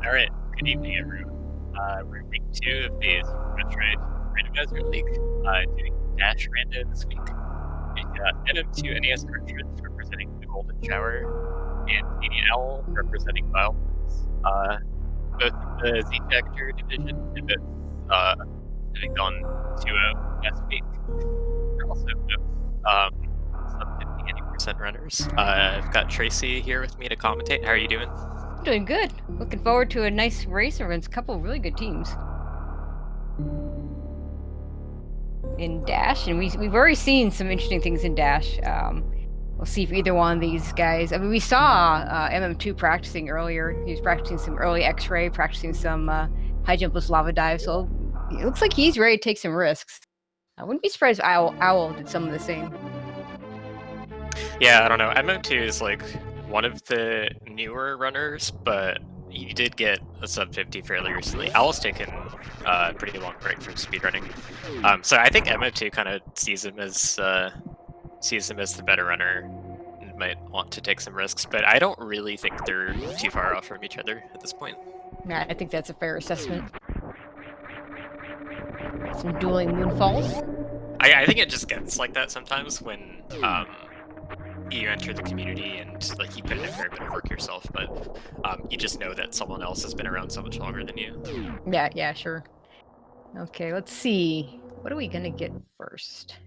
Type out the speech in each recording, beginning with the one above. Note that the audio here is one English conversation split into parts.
Alright, good evening everyone. We're in week 2 of the Metroid Randomizer League, doing Dash Rando this week. We've got MM2 NES cartridge representing the Golden Shower, and Canadian Owl representing Vileplumes. Both the Z-Factor division and both, having gone 2-0 last week. They're also both, sub 50 80% runners. I've got Tracy here with me to commentate. How are you doing? Doing good. Looking forward to a nice race against a couple of really good teams in Dash, and we've already seen some interesting things in Dash. We'll see if either one of these guys. I mean, we saw MM2 practicing earlier. He was practicing some early X-ray, practicing some high jumpless lava dive. So it looks like he's ready to take some risks. I wouldn't be surprised if Owl did some of the same. Yeah, I don't know. MM2 is like one of the newer runners, but he did get a sub 50 fairly recently. Owl's taken a pretty long break from speedrunning. So I think MM2 kind of sees him as the better runner and might want to take some risks, but I don't really think they're too far off from each other at this point. Yeah, I think that's a fair assessment. Some dueling moonfalls. I think it just gets like that sometimes when you enter the community and like you put in a fair bit of work yourself, but you just know that someone else has been around so much longer than you. Yeah, sure. Okay, let's see. What are we gonna get first?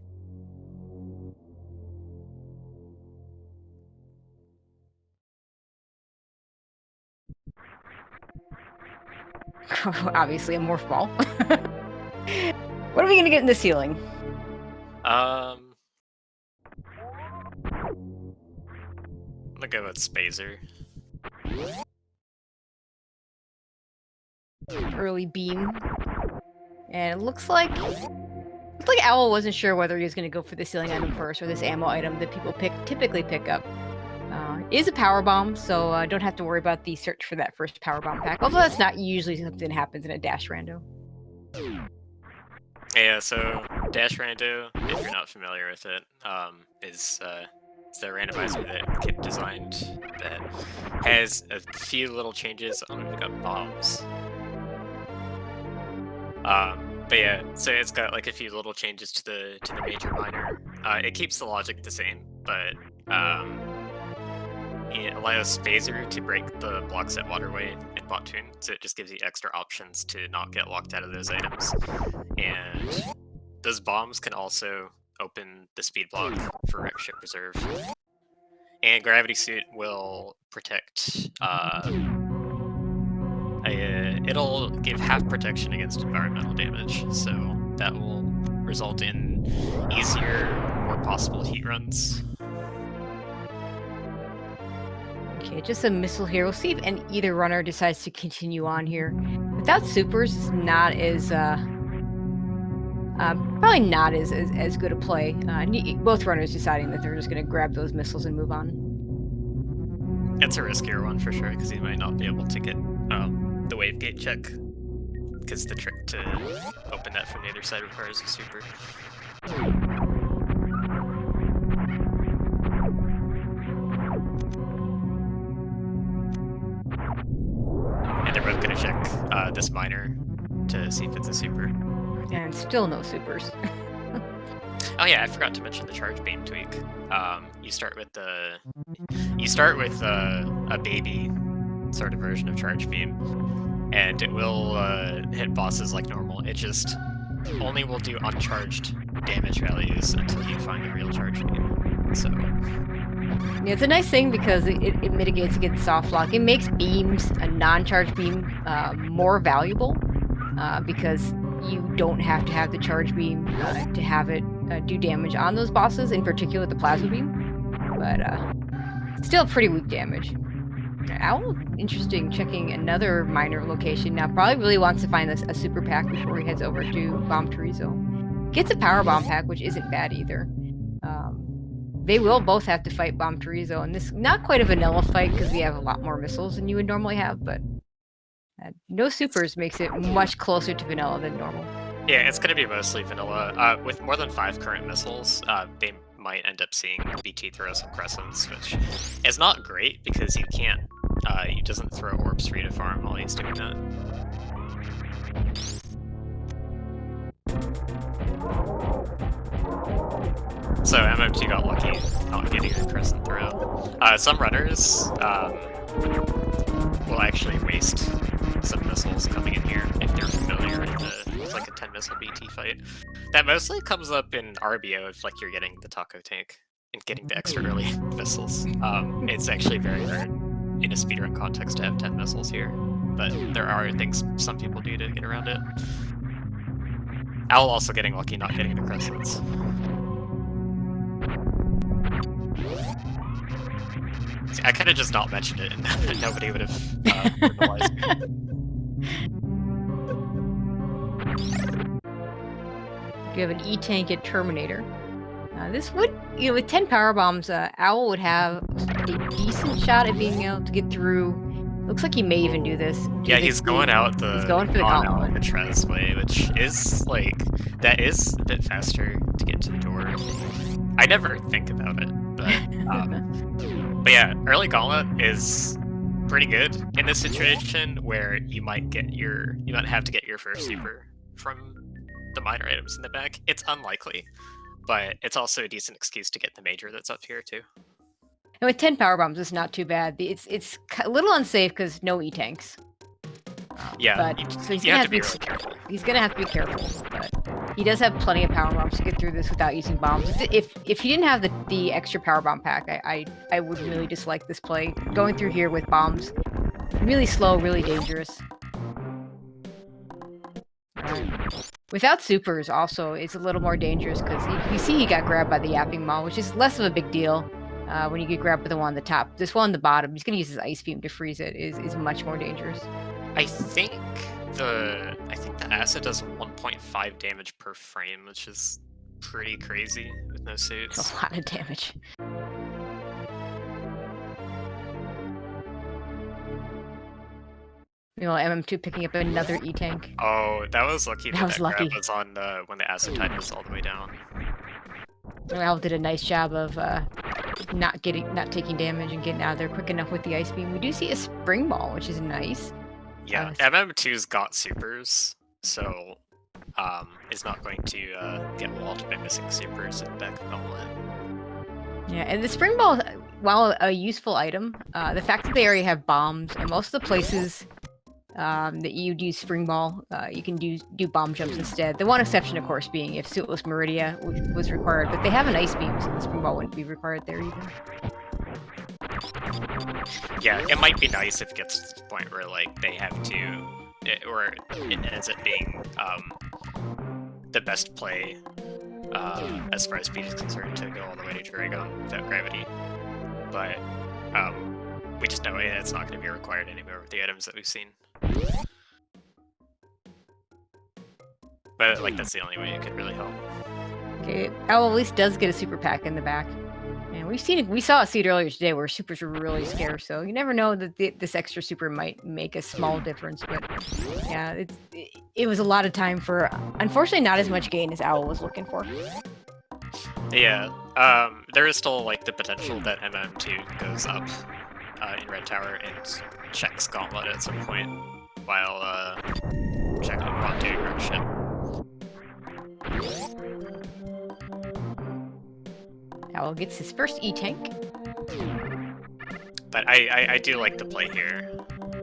Obviously, a morph ball. What are we gonna get in the ceiling? I'm gonna go with Spazer. Early beam. And it looks like Owl wasn't sure whether he was gonna go for the ceiling item first or this ammo item that people typically pick up. It is a power bomb, so don't have to worry about the search for that first power bomb pack. Although that's not usually something that happens in a Dash Rando. Yeah, so Dash Rando, if you're not familiar with it, is the randomizer that Kip designed that has a few little changes on to pick up bombs. But yeah, so it's got like a few little changes to the major minor. It keeps the logic the same, but it allows Phaser to break the block set waterway in bot tune, so it just gives you extra options to not get locked out of those items. And those bombs can also open the speed block for Wreck Ship Reserve. And Gravity Suit will protect. It'll give half protection against environmental damage, so that will result in easier, more possible heat runs. Okay, just a missile here. We'll see if either runner decides to continue on here. Without supers, it's not as probably not as good a play. Both runners deciding that they're just going to grab those missiles and move on. It's a riskier one for sure, because he might not be able to get the wave gate check, because the trick to open that from the other side requires a super. And they're both going to check this minor to see if it's a super. And still no supers. Oh yeah, I forgot to mention the charge beam tweak. You start with a baby sort of version of charge beam, and it will hit bosses like normal. It just only will do uncharged damage values until you find a real charge beam. So yeah, it's a nice thing because it mitigates against soft lock. It makes beams, a non-charge beam, more valuable because you don't have to have the charge beam to have it do damage on those bosses, in particular the plasma beam. But still pretty weak damage. Owl, interesting, checking another minor location now. Probably really wants to find a super pack before he heads over to Bomb Chorizo. Gets a power bomb pack, which isn't bad either. They will both have to fight Bomb Chorizo, and this not quite a vanilla fight because we have a lot more missiles than you would normally have, but no supers makes it much closer to vanilla than normal. Yeah, it's going to be mostly vanilla. With more than 5 current missiles, they might end up seeing BT throw some crescents, which is not great because you can't he doesn't throw orbs for you to farm while he's doing that. So MM2 got lucky not getting a crescent throw. Some runners will actually waste some missiles coming in here if they're familiar with like a 10 missile BT fight. That mostly comes up in RBO if like you're getting the taco tank and getting the extra early missiles. It's actually very rare in a speedrun context to have 10 missiles here, but there are things some people do to get around it. Owl also getting lucky not getting the crescents. See, I could have just not mentioned it and nobody would have realized me. You have an E-Tank at Terminator. This would, with 10 power bombs, Owl would have a decent shot at being able to get through. Looks like he may even do this. Yeah, he's going out the he's going for the gauntlet. Trez way, which is like that is a bit faster to get to the door. I never think about it, but yeah, early gauntlet is pretty good in this situation where you might have to get your first super from the minor items in the back. It's unlikely, but it's also a decent excuse to get the major that's up here too. And with 10 power bombs, it's not too bad. It's a little unsafe because no E-tanks. Yeah, but so he's gonna have to be really careful. He's gonna have to be careful, but he does have plenty of power bombs to get through this without using bombs. If he didn't have the extra power bomb pack, I would really dislike this play. Going through here with bombs, really slow, really dangerous. Without supers, also, it's a little more dangerous because you see he got grabbed by the yapping maul, which is less of a big deal when you get grabbed by the one on the top. This one on the bottom, he's gonna use his ice beam to freeze it. Is much more dangerous. I think the acid does 1.5 damage per frame, which is pretty crazy with no suits. That's a lot of damage. MM2 picking up another E-tank. Oh, that was lucky. That was lucky. Grab was on when the acid tide was all the way down. Al did a nice job of not taking damage and getting out of there quick enough with the ice beam. We do see a spring ball, which is nice. Yeah, MM2's got supers, so is not going to get walled by missing supers in the back of Gauntlet. Yeah, and the spring ball, while a useful item, the fact that they already have bombs, and most of the places that you'd use spring ball, you can do bomb jumps instead. The one exception, of course, being if Suitless Meridia was required, but they have an ice beam, so the spring ball wouldn't be required there either. Yeah, it might be nice if it gets to the point where like they have to, or it ends up being the best play as far as speed is concerned to go all the way to Dragon without gravity. But we just know it's not going to be required anymore with the items that we've seen. But like that's the only way it could really help. Okay, Owl at least does get a super pack in the back. And we saw a seed earlier today where supers were really scarce, so you never know that this extra super might make a small difference. But yeah, it was a lot of time for, unfortunately, not as much gain as Owl was looking for. Yeah, there is still like the potential that MM2 goes up in Red Tower and checks Gauntlet at some point while doing red shit. Owl gets his first E-tank. But I do like the play here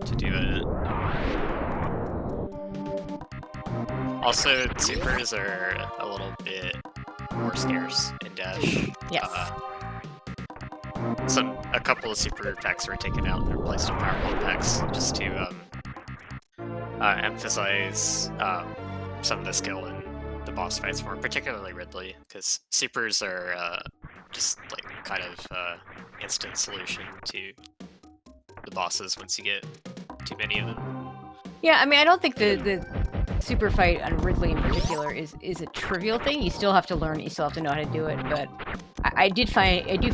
to do it. Also, supers are a little bit more scarce in Dash. Yes. A couple of super packs were taken out and replaced with powerbomb packs just to emphasize some of the skill in the boss fights more, particularly Ridley, because supers are just like kind of instant solution to the bosses once you get too many of them. Yeah, I mean, I don't think the super fight on Ridley in particular is a trivial thing. You still have to learn it. You still have to know how to do it. But I do find it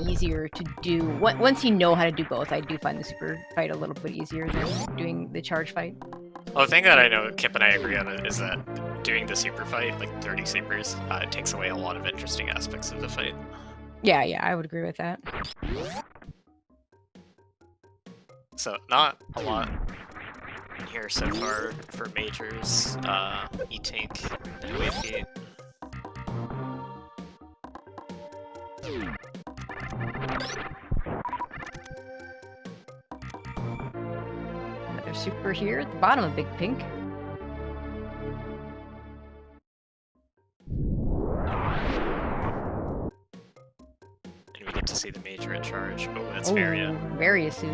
easier to do once you know how to do both. I do find the super fight a little bit easier than doing the charge fight. Well, the thing that I know Kip and I agree on is that doing the super fight, like 30 supers, takes away a lot of interesting aspects of the fight. Yeah, I would agree with that. So not a lot in here so far for majors. E-Tank, no wave gate. Another super here at the bottom of Big Pink. And we get to see the major at charge. Oh, that's Oh, Varia. Varia suit.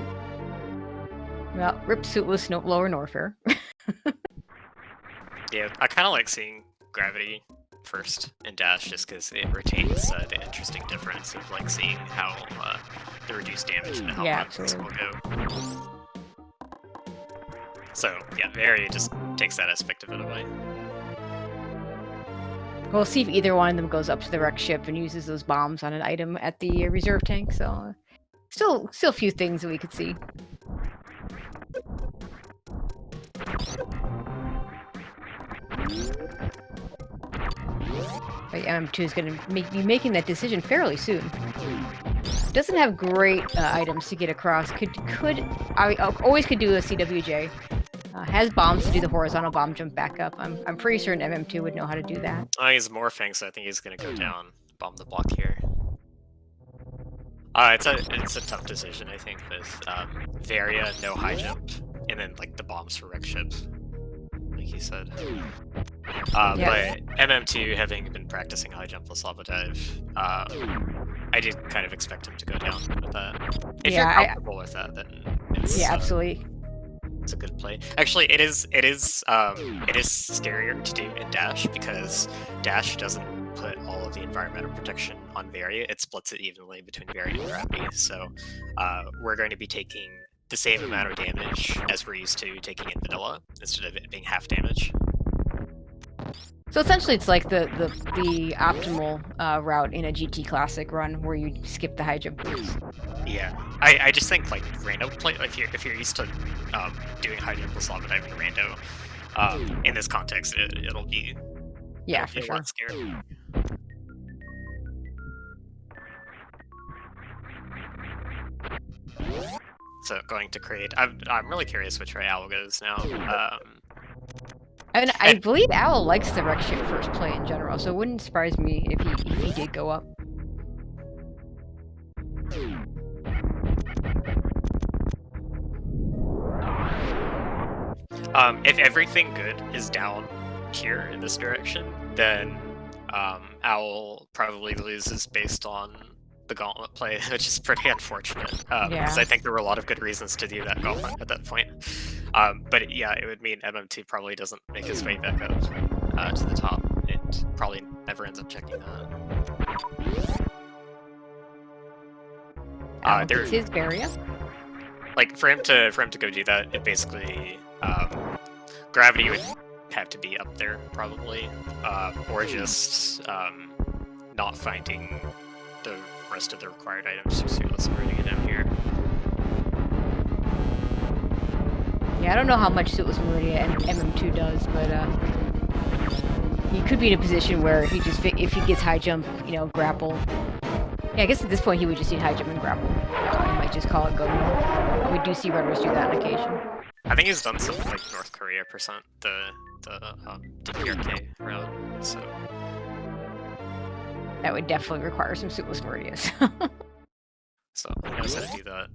Well, Rip suitless, no lower Norfair. Yeah, I kind of like seeing Gravity first in Dash just because it retains the interesting difference of like seeing how the reduced damage and how hard things will go. So yeah, Varia just takes that aspect of it away. We'll see if either one of them goes up to the wreck ship and uses those bombs on an item at the reserve tank. So still a few things that we could see. But MM2 is going to be making that decision fairly soon. Doesn't have great items to get across. I always could do a CWJ. Has bombs to do the horizontal bomb jump back up. I'm pretty certain MM2 would know how to do that. He's morphing, so I think he's gonna go down, bomb the block here. It's a tough decision, I think, with Varia, no high jump, and then like the bombs for wreck ship, like you said. But MM2 having been practicing high jumpless lava dive, I did kind of expect him to go down with that. If you're comfortable with that, then it's absolutely. It's a good play. Actually, it is scarier to do in Dash because Dash doesn't put all of the environmental protection on Varia. It splits it evenly between Varia and Gravity. So we're going to be taking the same amount of damage as we're used to taking in Vanilla instead of it being half damage. So essentially, it's like the optimal route in a GT Classic run where you skip the high jump boots. Yeah, I just think like Rando play if you're used to doing high jump with lava diving Rando, in this context it'll be for sure. Scary. So going to create, I'm really curious which way Owl goes now. And I believe Owl likes the wreck ship first play in general, so it wouldn't surprise me if he did go up. If everything good is down here in this direction, then Owl probably loses based on the gauntlet play, which is pretty unfortunate, because I think there were a lot of good reasons to do that gauntlet at that point. But yeah, it would mean MM2 probably doesn't make his way back up to the top, and probably never ends up checking that. There's his Varia. Like for him to go do that, it basically Gravity would have to be up there probably, or just not finding the rest of the required items. So let's bring it down here. Yeah, I don't know how much Suitless Meridia and MM2 does, but he could be in a position where if he gets high jump, grapple. Yeah, I guess at this point he would just need high jump and grapple. He might just call it go. We do see runners do that on occasion. I think he's done some like North Korea percent the DPRK route, so that would definitely require some Suitless Meridias. So he knows how to do that.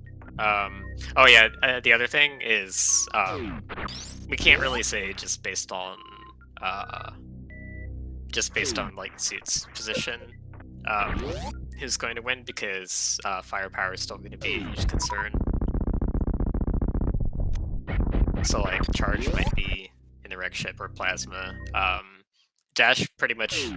Oh yeah, the other thing is we can't really say just based on like Suit's position who's going to win, because firepower is still going to be a huge concern. So like charge might be in the wreck ship or plasma. Dash pretty much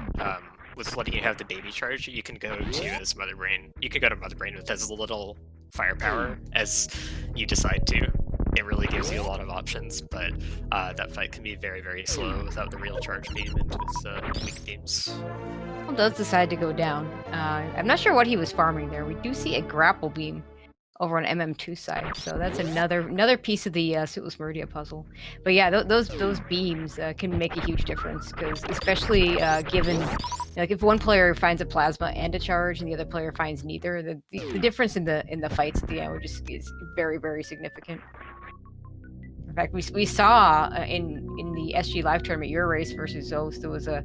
with letting you have the baby charge, you can go to as Mother Brain. You can go to Mother Brain with as little firepower as you decide to. It really gives you a lot of options, but that fight can be very, very slow without the real charge beam and with weak beams. Well, does decide to go down. I'm not sure what he was farming there. We do see a grapple beam over on MM2 side. So that's another piece of the Suitless Meridia puzzle. But yeah, those beams can make a huge difference because especially given like if one player finds a plasma and a charge and the other player finds neither, the difference in the fights at the end is very significant. In fact, we saw in the SG Live tournament your race versus Zost, there was a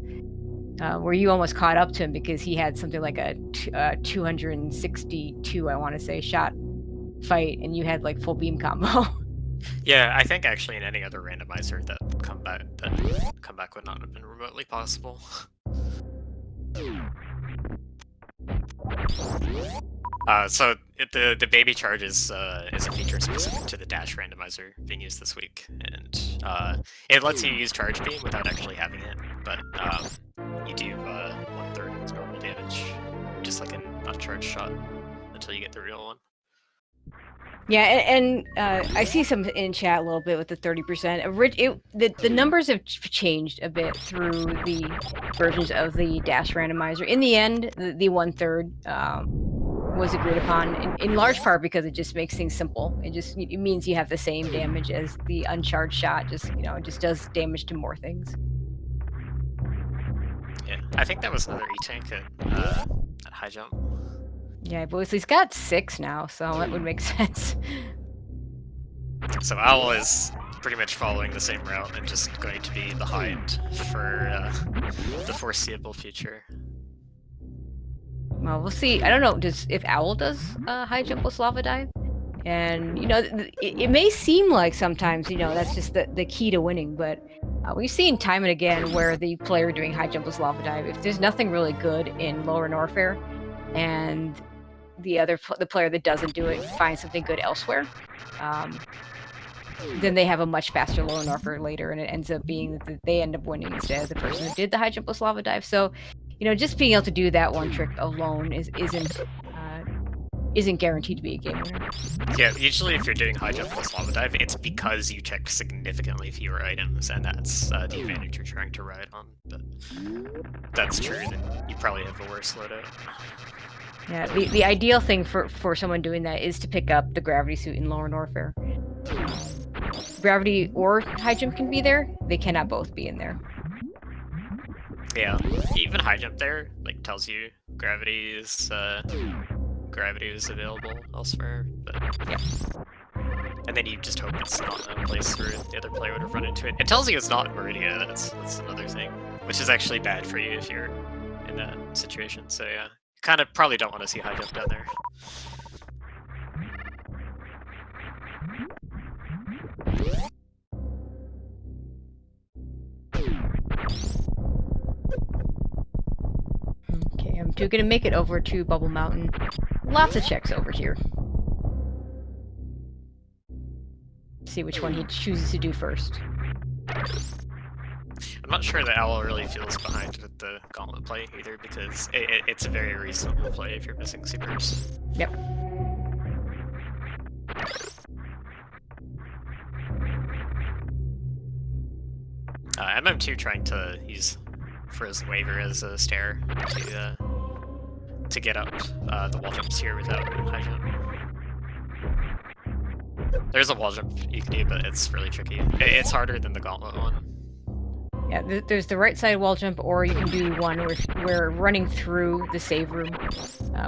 where you almost caught up to him because he had something like a 262, I want to say, shot fight, and you had like full beam combo. Yeah, I think actually in any other randomizer that comeback would not have been remotely possible. So the baby charge is a feature specific to the dash randomizer being used this week, and it lets you use charge beam without actually having it, but you do 1/3 of its normal damage, just like an uncharged shot, until you get the real one. Yeah, and I see some in chat a little bit with the 30%. The numbers have changed a bit through the versions of the dash randomizer. In the end, the 1/3 was agreed upon in large part because it just makes things simple. It means you have the same damage as the uncharged shot. Just it just does damage to more things. Yeah, I think that was another E-tank at high jump. Yeah, but he's got 6 now, so that would make sense. So Owl is pretty much following the same route and just going to be behind for the foreseeable future. Well, we'll see. I don't know. If Owl does high jump with lava dive, and it may seem like sometimes that's just the key to winning, but we've seen time and again where the player doing high jump with lava dive, if there's nothing really good in lower Norfair, and the player that doesn't do it finds something good elsewhere, then they have a much faster lower Norfair later, and it ends up being that they end up winning instead of the person that did the high jump with lava dive. So just being able to do that one trick alone isn't guaranteed to be a game winner. Yeah, usually if you're doing high jump plus lava dive, it's because you checked significantly fewer items, and that's the advantage you're trying to ride on. But that's true, then you probably have a worse loadout. Yeah, the ideal thing for someone doing that is to pick up the gravity suit in lower Norfair. Gravity or high jump can be there. They cannot both be in there. Yeah, even high jump there tells you gravity is available elsewhere, but yeah. And then you just hope it's not a place where the other player would have run into it. It tells you it's not in Meridia. That's another thing, which is actually bad for you if you're in that situation. So yeah, you kind of probably don't want to see high jump down there. Okay, I'm gonna make it over to Bubble Mountain. Lots of checks over here. See which one he chooses to do first. I'm not sure that Owl really feels behind with the gauntlet play either, because it's a very reasonable play if you're missing supers. Yep. MM2 trying to use Frozen Waver as a stair to get up the wall jumps here without high jump. There's a wall jump you can do, but it's really tricky. It's harder than the gauntlet one. Yeah, there's the right side wall jump, or you can do one where running through the save room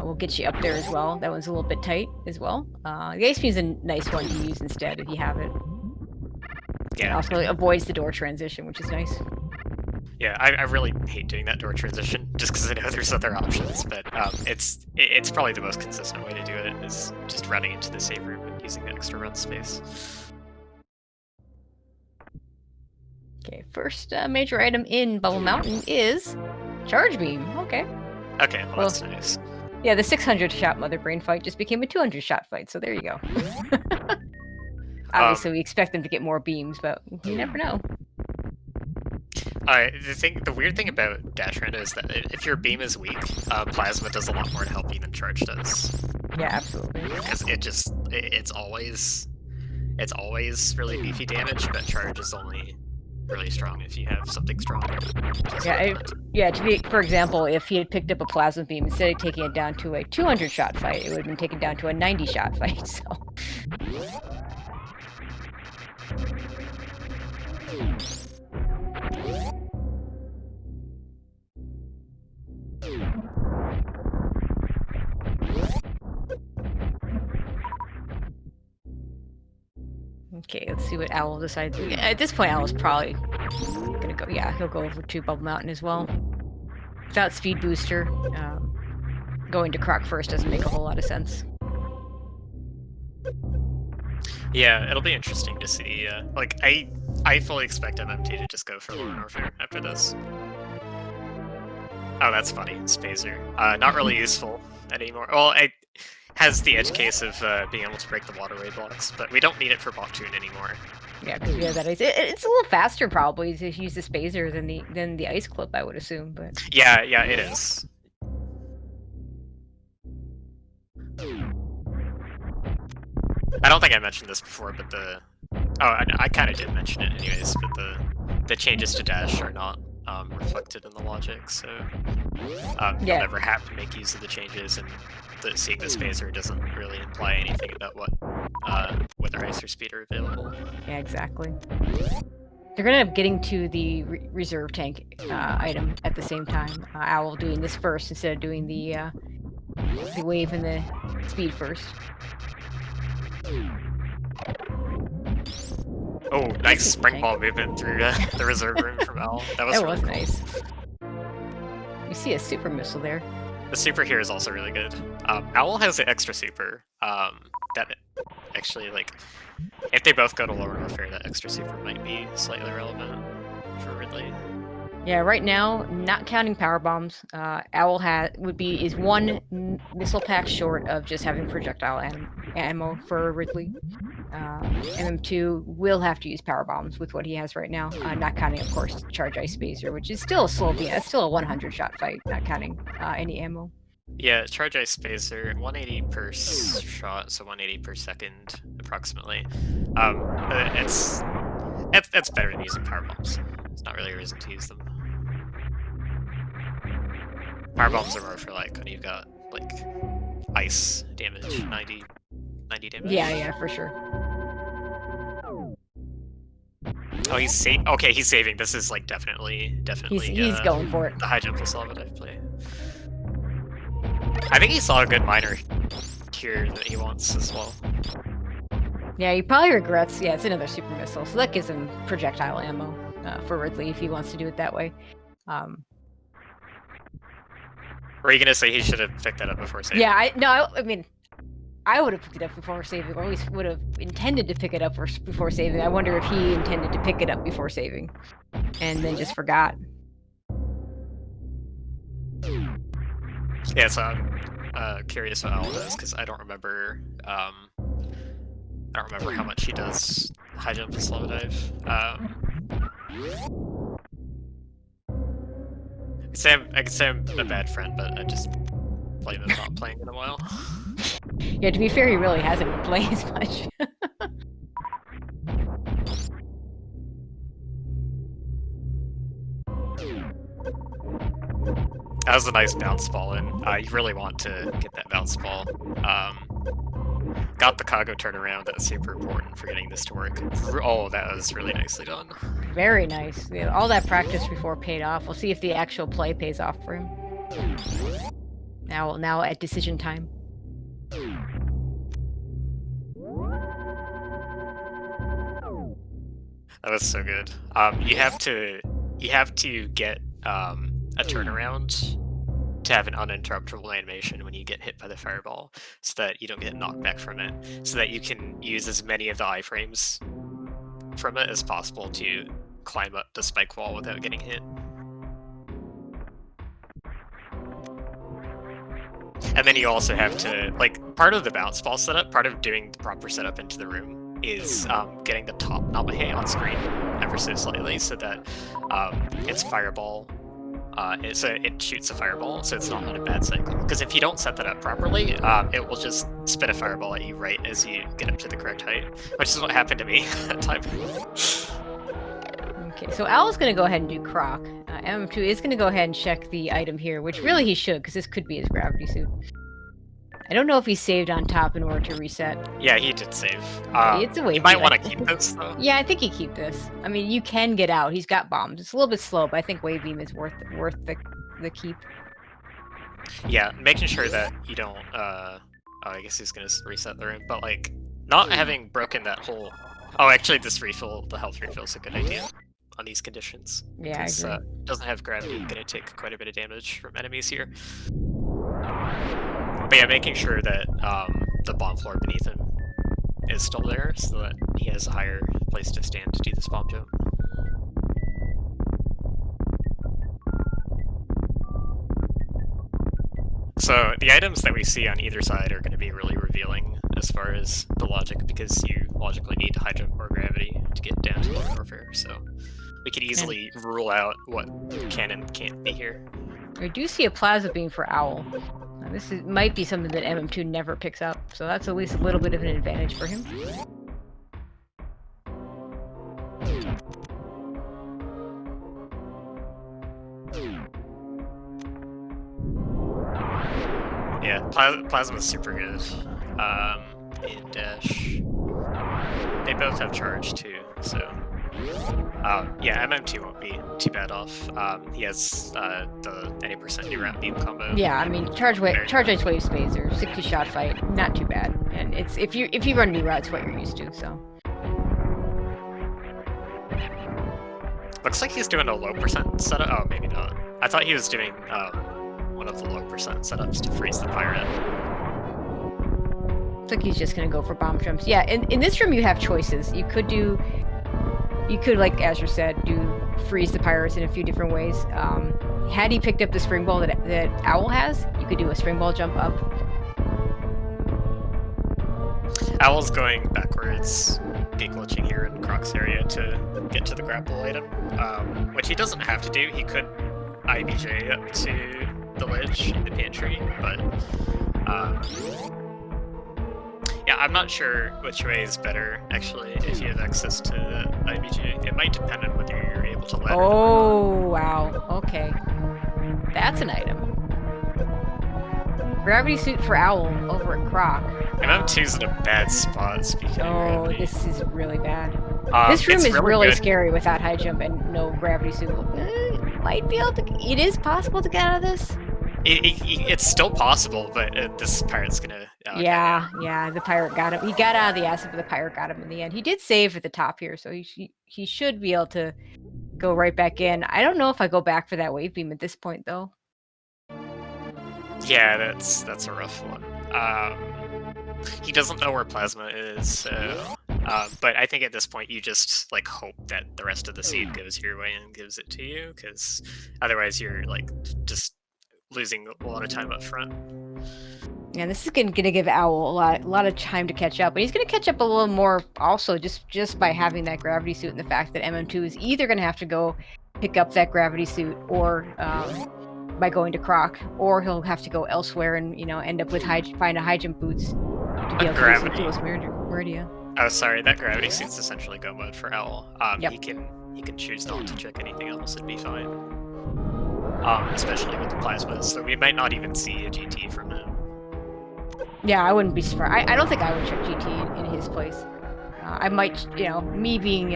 will get you up there as well. That one's a little bit tight as well. The ice beam is a nice one to use instead if you have it. Yeah. It also avoids the door transition, which is nice. Yeah, I really hate doing that door transition, just because I know there's other options, but it's probably the most consistent way to do it, is just running into the save room and using the extra run space. Okay, first major item in Bubble Mountain is Charge Beam. Okay. Okay, well that's nice. Yeah, the 600 shot Mother Brain fight just became a 200 shot fight, so there you go. Obviously, we expect them to get more beams, but you never know. The weird thing about Dash Rando is that if your beam is weak, Plasma does a lot more to help you than Charge does. Yeah, absolutely. Because it's always really beefy damage, but Charge is only really strong if you have something strong. For example, if he had picked up a plasma beam instead of taking it down to a 200 shot fight, it would have been taken down to a 90 shot fight. So. Okay, let's see what Owl decides. At this point, Owl's probably gonna go. Yeah, he'll go over to Bubble Mountain as well. Without Speed Booster, going to Croc first doesn't make a whole lot of sense. Yeah, it'll be interesting to see. Like, I fully expect MMT to just go for Lord Warfare after this. Oh, that's funny. Spazer. Not really useful anymore. Well, it has the edge case of being able to break the waterway blocks, but we don't need it for Boktoon anymore. Yeah, because we have that ice. It's a little faster probably to use the Spazer than the ice clip, I would assume. But yeah, it is. I don't think I mentioned this before, but I kind of did mention it anyways. But the changes to dash are not reflected in the logic, so you'll never have to make use of the changes, and seeing the Spazer doesn't really imply anything about whether ice or speed are available. Yeah, exactly. They're gonna end up getting to the reserve tank item at the same time. Owl doing this first instead of doing the wave and the speed first. Oh, nice spring ball movement through the reserve room from Owl. That was really cool. Nice. You see a super missile there. The super here is also really good. Owl has the extra super. That actually, like, if they both go to lower warfare, that extra super might be slightly relevant for Ridley. Yeah, right now, not counting power bombs, Owl is one missile pack short of just having projectile ammo for Ridley. MM2 will have to use power bombs with what he has right now, not counting, of course, Charge Ice Spazer, which is still a slow beam. It's still a 100 shot fight, not counting any ammo. Yeah, Charge Ice Spazer, 180 per shot, so 180 per second, approximately. It's better than using power bombs. It's not really a reason to use them. Power bombs are more for, like, when you've got, like, ice damage, 90 damage. Yeah, for sure. Oh, he's saving. This is, like, definitely. He's going for it. The high jump plus lava dive play. I think he saw a good miner here that he wants as well. Yeah, he probably regrets. Yeah, it's another super missile, so that gives him projectile ammo for Ridley if he wants to do it that way. Were you gonna say he should have picked that up before saving? Yeah, I mean, I would have picked it up before saving, or at least would have intended to pick it up before saving. I wonder if he intended to pick it up before saving, and then just forgot. Yeah, so I'm curious what Owl does, because I don't remember. I don't remember how much he does high jump and slow dive. I could say I'm a bad friend, but I just blame him not playing in a while. Yeah, to be fair, he really hasn't been playing as much. That was a nice bounce ball, and you really want to get that bounce ball. Got the cargo turnaround. That's super important for getting this to work. Oh, that was really nicely done. Very nice. Yeah, all that practice before paid off. We'll see if the actual play pays off for him. Now at decision time. That was so good. You have to get a turnaround to have an uninterruptible animation when you get hit by the fireball, so that you don't get knocked back from it, so that you can use as many of the iframes from it as possible to climb up the spike wall without getting hit. And then you also have to, like, part of the bounce ball setup, part of doing the proper setup into the room is getting the top Namahe on screen ever so slightly, so that it's fireball. So it shoots a fireball, so it's not on a bad cycle. Because if you don't set that up properly, it will just spit a fireball at you right as you get up to the correct height, which is what happened to me that time. Okay, so Owl's going to go ahead and do Croc. MM2 is going to go ahead and check the item here, which really he should, because this could be his gravity suit. I don't know if he saved on top in order to reset. Yeah, he did save. It's a wave you might beam. want to keep this, though. Yeah, I think he keep this. I mean, you can get out. He's got bombs. It's a little bit slow, but I think wave beam is worth the keep. Yeah, making sure that you don't. Oh, I guess he's gonna reset the room, but like not having broken that whole. Oh, actually, this refill, the health refill, is a good idea on these conditions. Yeah, I agree. Doesn't have gravity, gonna take quite a bit of damage from enemies here. But yeah, making sure that the bomb floor beneath him is still there, so that he has a higher place to stand to do this bomb jump. So the items that we see on either side are going to be really revealing as far as the logic, because you logically need high jump or gravity to get down to low warfare. So we could easily rule out what can and can't be here. I do see a plasma beam for Owl. Might be something that MM2 never picks up, so that's at least a little bit of an advantage for him. Yeah, Plasma's super good. And Dash. They both have charge too, so. Yeah, MM2 won't be too bad off. He has the any percent new round beam combo. Yeah, I mean charge ice wave spacer, 60 shot fight, not too bad. And it's if you run new routes, what you're used to, so. Looks like he's doing a low percent setup. Oh, maybe not. I thought he was doing one of the low percent setups to freeze the pirate. Looks like he's just gonna go for bomb jumps. Yeah, in this room you have choices. You could, like Azure said, do freeze the pirates in a few different ways. Had he picked up the spring ball that Owl has, you could do a spring ball jump up. Owl's going backwards, be glitching here in Croc's area to get to the grapple item, which he doesn't have to do. He could IBJ up to the ledge in the pantry, but yeah, I'm not sure which way is better, actually, if you have access to the IBJ. It might depend on whether you're able to ladder. Oh, wow. Okay. That's an item. Gravity suit for Owl over at Croc. MM2's in a bad spot, speaking of gravity. This is really bad. This room is really scary without high jump and no gravity suit. Might be able to. It is possible to get out of this. It's still possible, but this pirate's gonna. Yeah, the pirate got him. He got out of the acid, but the pirate got him in the end. He did save at the top here, so he should be able to go right back in. I don't know if I go back for that wave beam at this point, though. Yeah, that's a rough one. He doesn't know where Plasma is, so. But I think at this point you just like hope that the rest of the seed goes your way and gives it to you, because otherwise you're like just losing a lot of time up front. Yeah, this is gonna give Owl a lot of time to catch up, but he's gonna catch up a little more also just by having that gravity suit and the fact that MM2 is either gonna have to go pick up that gravity suit or by going to Croc, or he'll have to go elsewhere and end up with find a high jump boots to be able to do some Meridia. Oh, sorry, that gravity suit's essentially go mode for Owl. Yep. He can choose not to check anything else and be fine. Especially with the plasmas, so we might not even see a GT from him. Yeah, I wouldn't be surprised. I don't think I would check GT in his place. I might, me being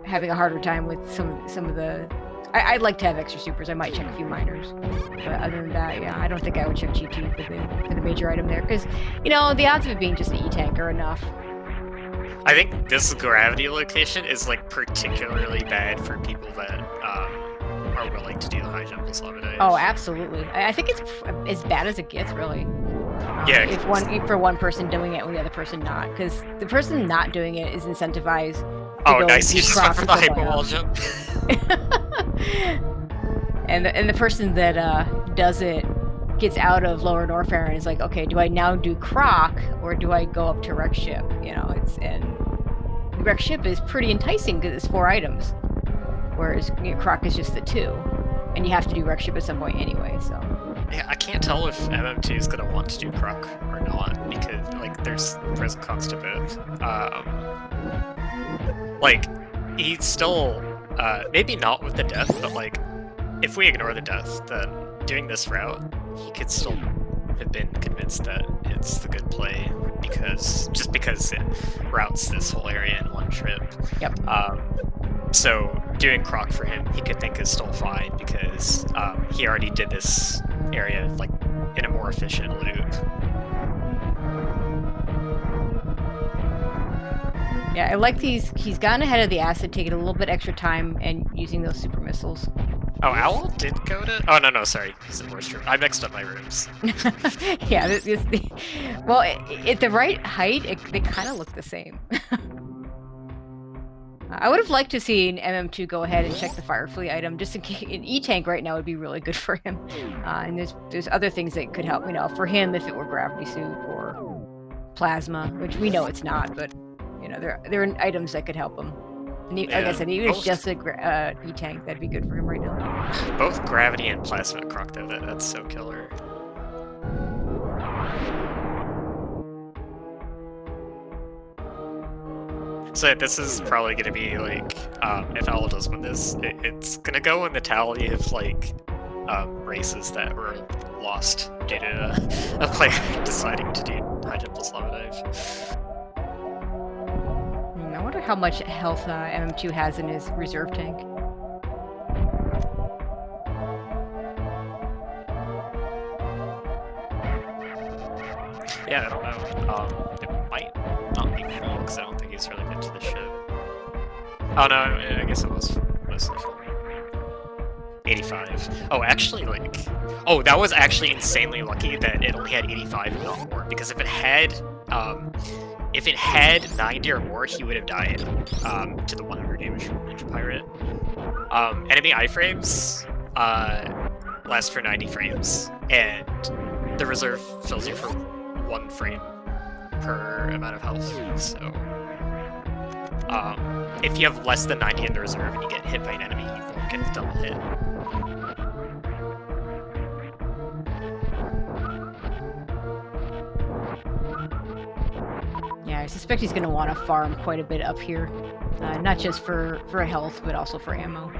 having a harder time with some of the. I'd like to have extra supers. I might check a few minors, but other than that, yeah, I don't think I would check GT for the major item there, because the odds of it being just an E-tank are enough. I think this gravity location is like particularly bad for people that are willing to do the high jump with Lava Dive. Oh, absolutely. I think it's as bad as it gets, really. Yeah. If one person doing it and the other person not, because the person not doing it is incentivized. Oh, nice! You just went for the hyper wall jump. and the person that does it gets out of lower Norfair and is like, okay, do I now do Croc or do I go up to Wreck Ship? And Wreck Ship is pretty enticing because it's 4 items, whereas Croc is just the 2, and you have to do Wreck Ship at some point anyway. So yeah, I can't tell if MM2 is gonna want to do Croc or not, because like there's pros and cons to both. Like he's still, maybe not with the death, but like, if we ignore the death, then doing this route, he could still have been convinced that it's the good play because it routes this whole area in one trip. Yep. So doing Croc for him, he could think is still fine because he already did this area like in a more efficient loop. Yeah, I like these. He's gotten ahead of the acid, taking a little bit extra time and using those super missiles. Oh, Owl did go to... Oh, no, sorry. He's in worst room. I mixed up my rooms. Yeah, well, at the right height, they kind of look the same. I would have liked to see an MM2 go ahead and check the Firefly item, just in case. An E-Tank right now would be really good for him. And there's other things that could help, for him if it were Gravity Suit or Plasma, which we know it's not, but, there are items that could help him. And like I said, even if it's just a E-Tank, that'd be good for him right now. Both Gravity and Plasma Croc, though, that's so killer. So this is probably going to be, like, if Owl does win this, it's going to go in the tally of, like, races that were lost due to a player deciding to do high jump plus lava dive. I wonder how much health MM2 has in his reserve tank. Yeah, I don't know. It might not be full because I don't think he's really been to the ship. Oh no, I guess it was mostly full. 85. Oh, actually, like... Oh, that was actually insanely lucky that it only had 85 and not more, because if it had 90 or more, he would have died to the 100 damage from Ninja Pirate. Enemy iframes last for 90 frames, and the reserve fills you for 1 frame per amount of health, so... if you have less than 90 in the reserve and you get hit by an enemy, you won't get the double hit. Yeah, I suspect he's going to want to farm quite a bit up here. Not just for health, but also for ammo.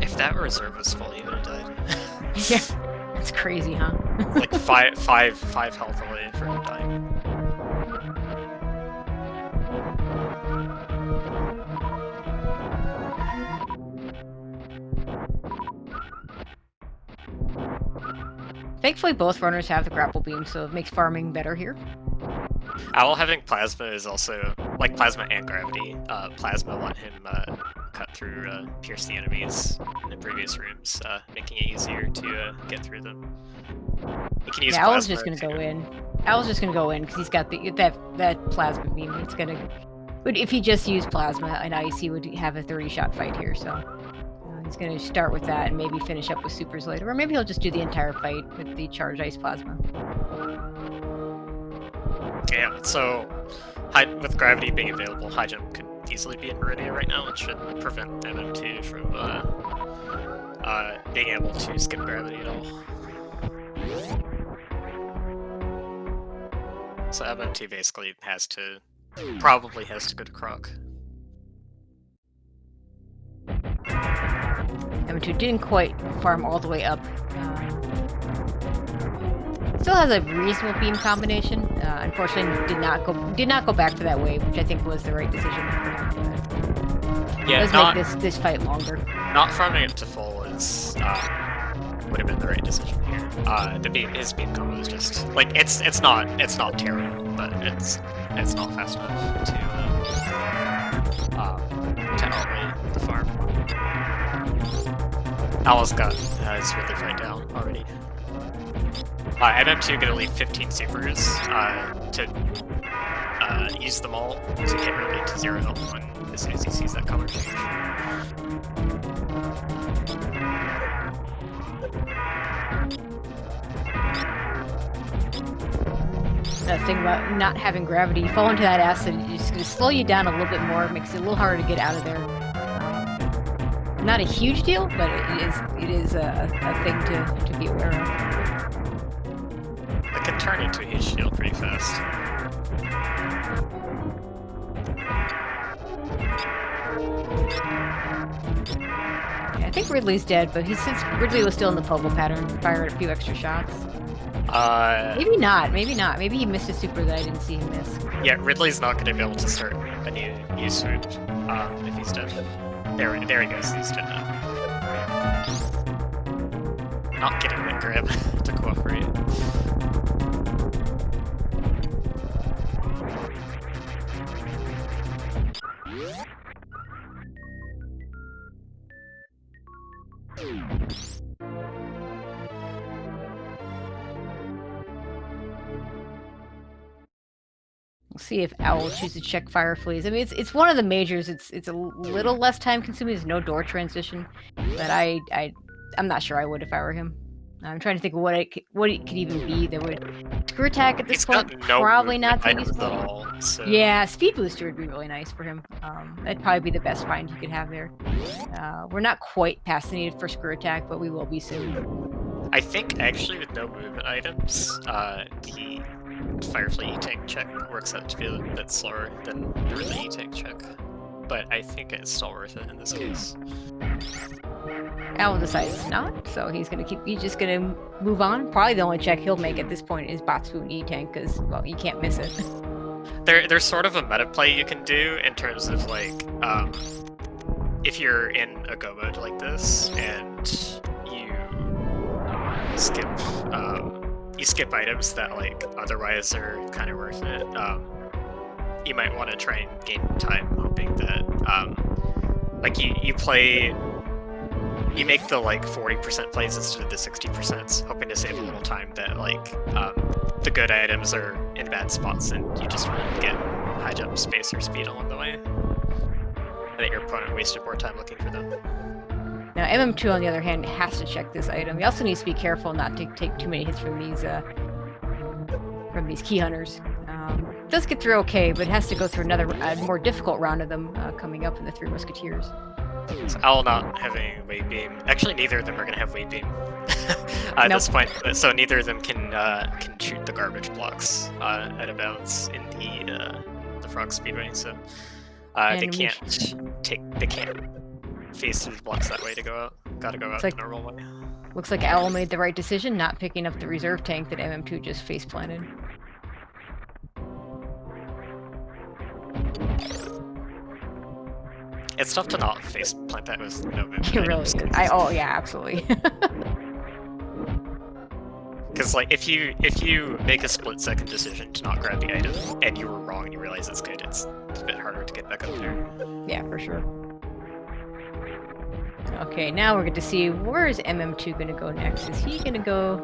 If that reserve was full, he would have died. Yeah, that's crazy, huh? Like five health away from dying. Thankfully, both runners have the grapple beam, so it makes farming better here. Owl having Plasma is also, like Plasma and Gravity. Plasma let him cut through, pierce the enemies in the previous rooms, making it easier to get through them. You can use Owl's just gonna go in. Owl's just gonna go in because he's got that Plasma beam. It's gonna... But if he just used Plasma and Ice, he would have a 30-shot fight here, so... he's going to start with that and maybe finish up with supers later. Or maybe he'll just do the entire fight with the charged ice plasma. Yeah, so with Gravity being available, high jump could easily be in Meridia right now. It should prevent MM2 from being able to skip Gravity at all. So MM2 basically probably has to go to Croc. M2 didn't quite farm all the way up. Still has a reasonable beam combination. Unfortunately, did not go back for that wave, which I think was the right decision. Yeah, does make this fight longer. Not farming it to full is would have been the right decision here. His beam combo is just like it's not terrible, but it's not fast enough to outweigh the farm. Owl's got his Ridley fight down already. MM2 gonna leave 15 supers to use them all to get Ridley to 0 health as soon as he sees that color change. The thing about not having gravity, you fall into that acid, it's going to slow you down a little bit more, it makes it a little harder to get out of there. Not a huge deal, but it is a thing to be aware of. It can turn into a huge shield pretty fast. think Ridley's dead, but since Ridley was still in the Pogo pattern, fired a few extra shots. Maybe not. Maybe not. Maybe he missed a super that I didn't see him miss. Yeah, Ridley's not going to be able to start a new swoop if he's dead. There he goes. He's dead now. Not getting that grab to cooperate. We'll see if Owl chooses to check Fire Fleas. I mean, it's one of the majors. It's a little less time consuming. There's no door transition, but I'm not sure I would if I were him. I'm trying to think of what it could even be that would screw attack at this point. No probably not so items useful. at all. So. Yeah, speed booster would be really nice for him. That'd probably be the best find you could have there. We're not quite past the need for screw attack, but we will be soon. I think actually with no movement items, the Firefly E-Tank check works out to be a bit slower than the Ridley E-Tank check, but I think it's still worth it in this case. Owl decides not, so he's just gonna move on. Probably the only check he'll make at this point is Botspoon E-Tank, because, well, you can't miss it. There's sort of a meta play you can do in terms of, like, if you're in a go mode like this, and you skip items that, like, otherwise are kind of worth it, you might want to try and gain time, hoping that, like, you make the, like, 40% plays instead of the 60%, hoping to save a little time that, like, the good items are in bad spots and you just won't get high jump space or speed along the way. And that your opponent wasted more time looking for them. Now, MM2, on the other hand, has to check this item. He also needs to be careful not to take too many hits from these key hunters. It does get through okay, but it has to go through another, more difficult round of them coming up in the Three Musketeers. So Owl not having Wave Beam. Actually, neither of them are going to have Wave Beam at this point. So neither of them can shoot the garbage blocks out of bounds in the Frog Speedway. So they can't face these blocks that way to go out. Got to go out the normal way. Looks like Owl made the right decision, not picking up the reserve tank that MM2 just face planted. It's tough to not face plant that with no movement. It really is. Oh yeah, absolutely. Because like if you make a split-second decision to not grab the item and you were wrong and you realize it's good, it's a bit harder to get back up there. Yeah, for sure. Okay, now we're going to see where is MM2 going to go next. Is he going to go?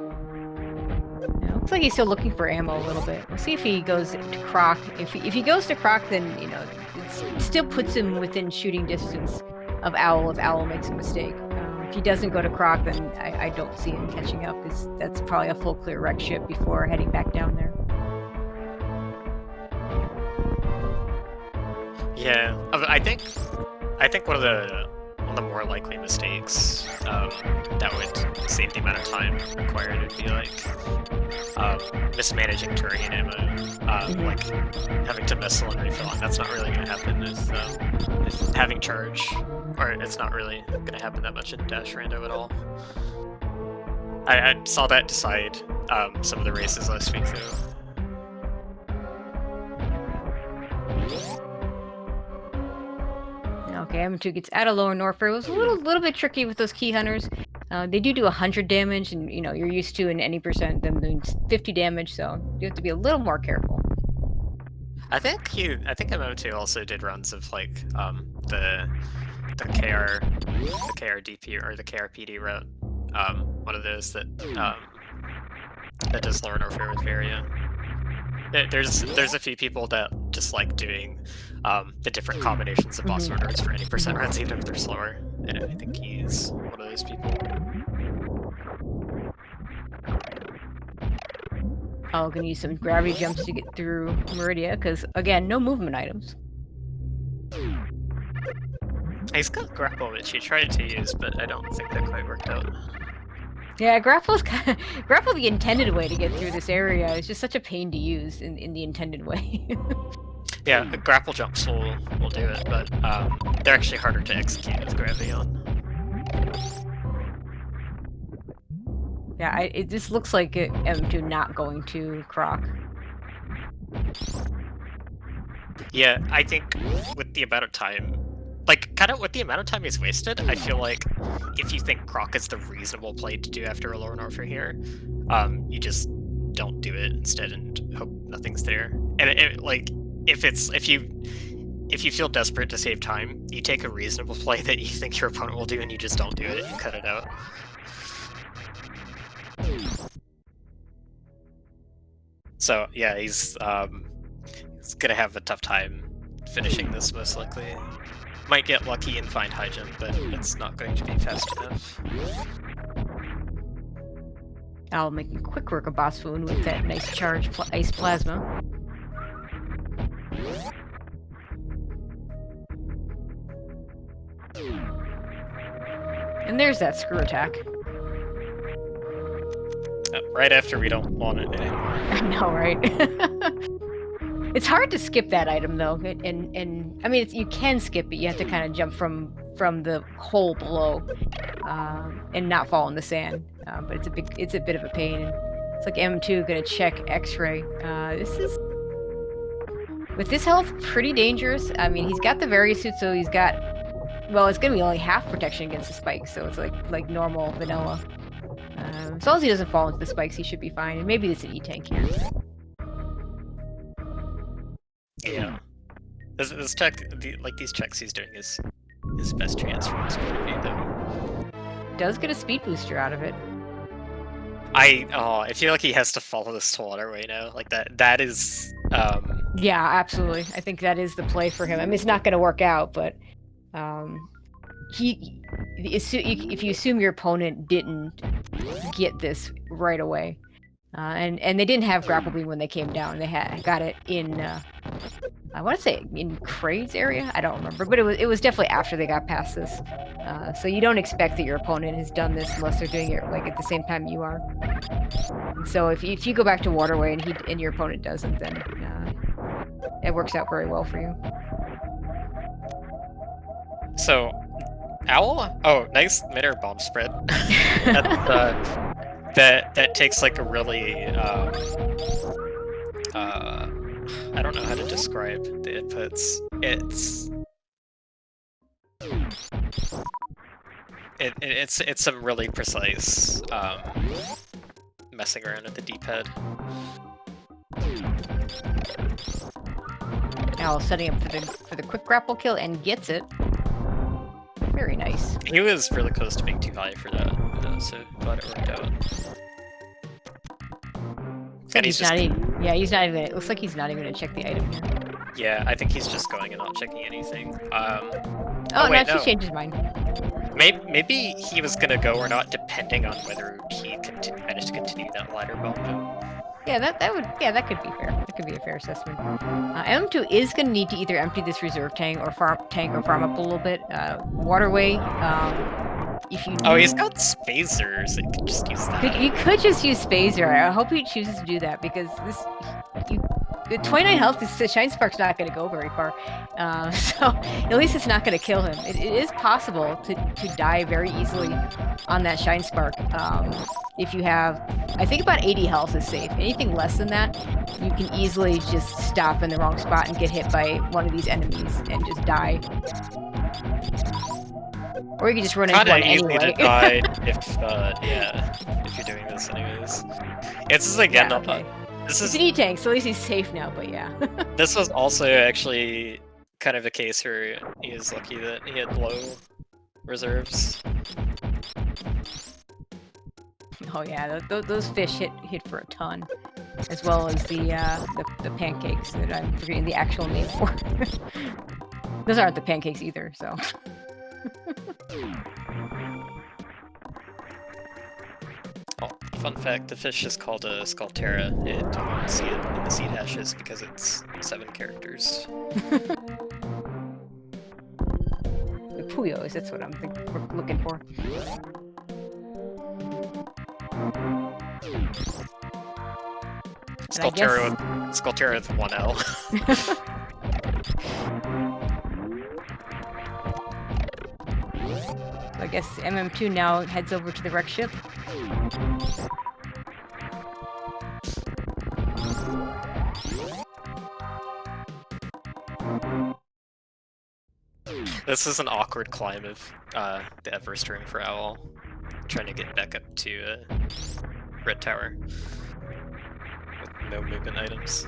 No, looks like he's still looking for ammo a little bit. We'll see if he goes to Croc. If he goes to Croc, then it still puts him within shooting distance of Owl if Owl makes a mistake. If he doesn't go to Croc, then I don't see him catching up, because that's probably a full clear wreck ship before heading back down there. Yeah, I think one of the more likely mistakes that would save the amount of time required would be like mismanaging turret ammo, like having to missile and refill, and that's not really going to happen with having charge, or it's not really going to happen that much in Dash Rando at all. I saw that decide some of the races last week though. Okay, M2 gets out of Lower Norfair. It was a little bit tricky with those key hunters. They do 100 damage, and you're used to in any percent them doing 50 damage, so you have to be a little more careful. I think MM2 also did runs of like the KRDP or the KRPD route. One of those that does Lower Norfair with Varia. There's a few people that just like doing the different combinations of boss orders for any percent runs, even if they're slower. And I think he's one of those people. Oh, gonna use some gravity jumps to get through Meridia, because again, no movement items. He's got grapple, which he tried to use, but I don't think that quite worked out. Yeah, grapple's grapple the intended way to get through this area is just such a pain to use in the intended way. Yeah, the grapple jumps will do it, but they're actually harder to execute with gravity on. Yeah, it just looks like M2 not going to Croc. Yeah, I think with the amount of time, like, kind of with the amount of time he's wasted, I feel like if you think Croc is the reasonable play to do after a Lore Norfer here, you just don't do it instead and hope nothing's there. And like, if you feel desperate to save time, you take a reasonable play that you think your opponent will do, and you just don't do it. You cut it out. So yeah, he's gonna have a tough time finishing this most likely. Might get lucky and find high jump, but it's not going to be fast enough. I'll make a quick work of Boss Wound with that nice charge Ice Plasma. And there's that screw attack. Right after we don't want it anymore. I know, right? It's hard to skip that item though, and I mean you can skip it. You have to kind of jump from the hole below, and not fall in the sand. But it's a bit of a pain. And it's like M2 gonna check X-ray. This is with this health pretty dangerous. I mean he's got the various suit, so he's got. Well, it's gonna be only half protection against the spikes, so it's like normal vanilla. As long as he doesn't fall into the spikes, he should be fine. And maybe it's an E-tank here. Yeah. This tech, like these checks he's doing is his best chance from this point of view, though. Does get a speed booster out of it. I feel like he has to follow this to waterway now. Like that is. Yeah, absolutely. I think that is the play for him. I mean, it's not going to work out, but if you assume your opponent didn't get this right away, and they didn't have grapple beam when they came down, they got it in I want to say in Kraid's area. I don't remember, but it was definitely after they got past this. So you don't expect that your opponent has done this unless they're doing it like at the same time you are. So if you go back to waterway and your opponent doesn't, then it works out very well for you. So, Owl? Oh, nice midair bomb spread. That takes like a really I don't know how to describe the inputs. It's some really precise messing around at the D-pad. Owl setting up for the quick grapple kill and gets it. Very nice. He was really close to being too high for that, so glad it worked out. And he's not even. Yeah, he's not even. It looks like he's not even gonna check the item here. Yeah, I think he's just going and not checking anything. Oh, wait, no, she changed his mind. Maybe he was gonna go or not, depending on whether he managed to continue that ladder bomb. Yeah, that could be fair. That could be a fair assessment. M2 is gonna need to either empty this reserve tank or farm up a little bit. Waterway. If you Oh, he's got phasers. You could just use that. You could just use phaser. I hope he chooses to do that because the 29 health, the Shine Spark's not going to go very far. So at least it's not going to kill him. It is possible to die very easily on that Shine Spark. If you have, I think about 80 health is safe. Anything less than that, you can easily just stop in the wrong spot and get hit by one of these enemies and just die. Or you can just run into one anyway. To die if you're doing this anyways. It's just again, okay. This is is an E-tank, so at least he's safe now, but yeah. This was also actually kind of a case where he is lucky that he had low reserves. Oh yeah, those fish hit for a ton, as well as the pancakes that I'm forgetting the actual name for. Those aren't the pancakes either, so. Oh, fun fact, the fish is called a Skullterra. It won't see it in the seed hashes because it's 7 characters. The Puyos, that's what I'm looking for. Skullterra with 1 L. I guess MM2 now heads over to the wreck ship. This is an awkward climb of the Everest Ring for Owl. Trying to get back up to Red Tower with no movement items.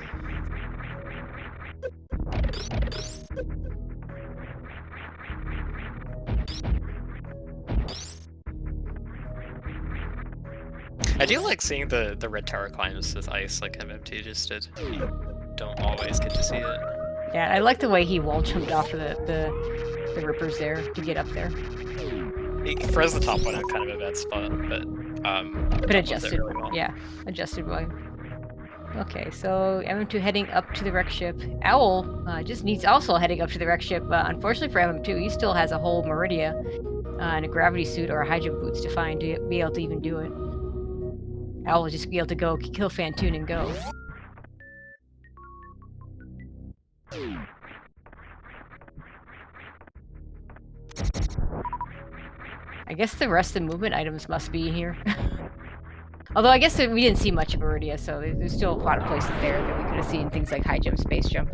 I do like seeing the Red Tower climbs with ice like MM2 just did. You don't always get to see it. Yeah, I like the way he wall jumped off of the rippers there to get up there. He froze the top one at kind of a bad spot, but adjusted, really well. yeah, adjusted well. Okay, so MM2 heading up to the wreck ship. Owl just needs also heading up to the wreck ship. Unfortunately for MM2, he still has a whole Meridia and a gravity suit or a high jump boots to find to be able to even do it. Owl will just be able to go kill Fantoon and go. I guess the rest of the movement items must be here. Although I guess that we didn't see much of Meridia, so there's still a lot of places there that we could have seen things like high jump, space jump.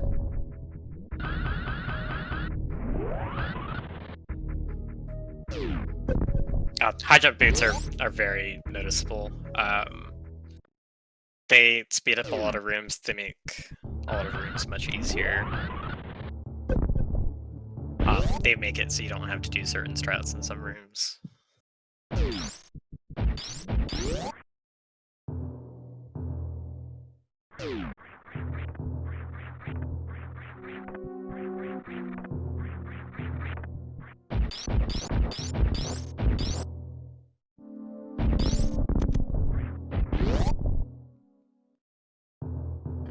High jump boots are very noticeable. They speed up a lot of rooms. They make a lot of rooms much easier. They make it so you don't have to do certain strats in some rooms.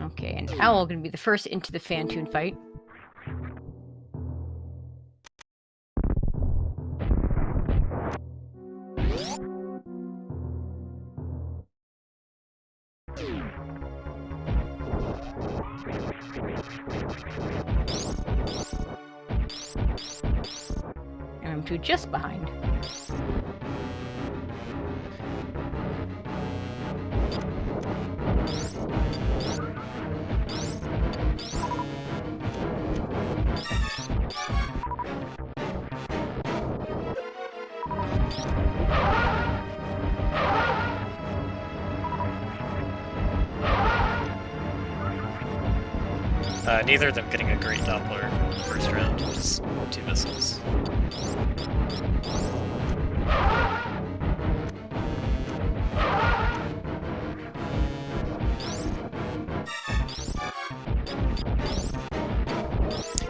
Okay, and Owl gonna be the first into the Fantoon fight. MM2 just behind. Neither of them getting a great Doppler in the first round, just 2 missiles.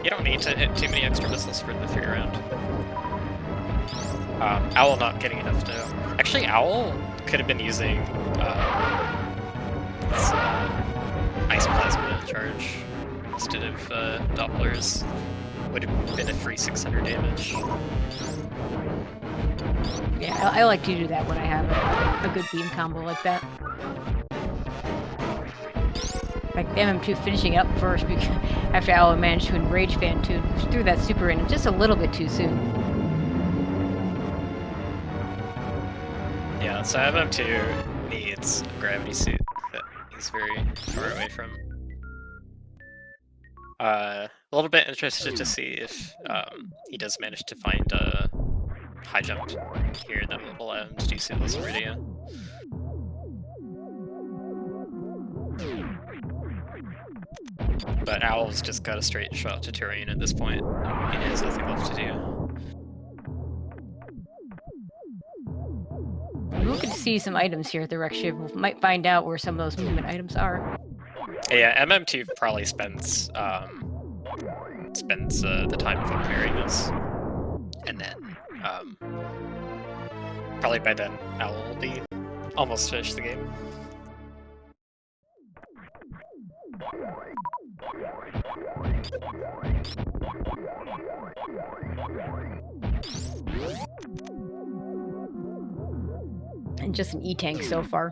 You don't need to hit too many extra missiles for the 3rd round. Owl not getting enough to... Actually, Owl could have been using his Ice Plasma charge instead of Dopplers. Would have been a free 600 damage. Yeah, I like to do that when I have a good beam combo like that. Like MM2 finishing up first because after Owl managed to enrage Fantoon, threw that super in just a little bit too soon. Yeah, so MM2 needs a gravity suit that he's very far away from. A little bit interested to see if he does manage to find a high jump here that will allow him to do suitless Meridia. But Owl's just got a straight shot to terrain at this point. He has nothing left to do. We're looking to see some items here at the wreck ship. We might find out where some of those movement items are. Yeah, MM2 probably spends the time clearing this, and then probably by then Owl will be almost finished the game. And just an E-tank so far.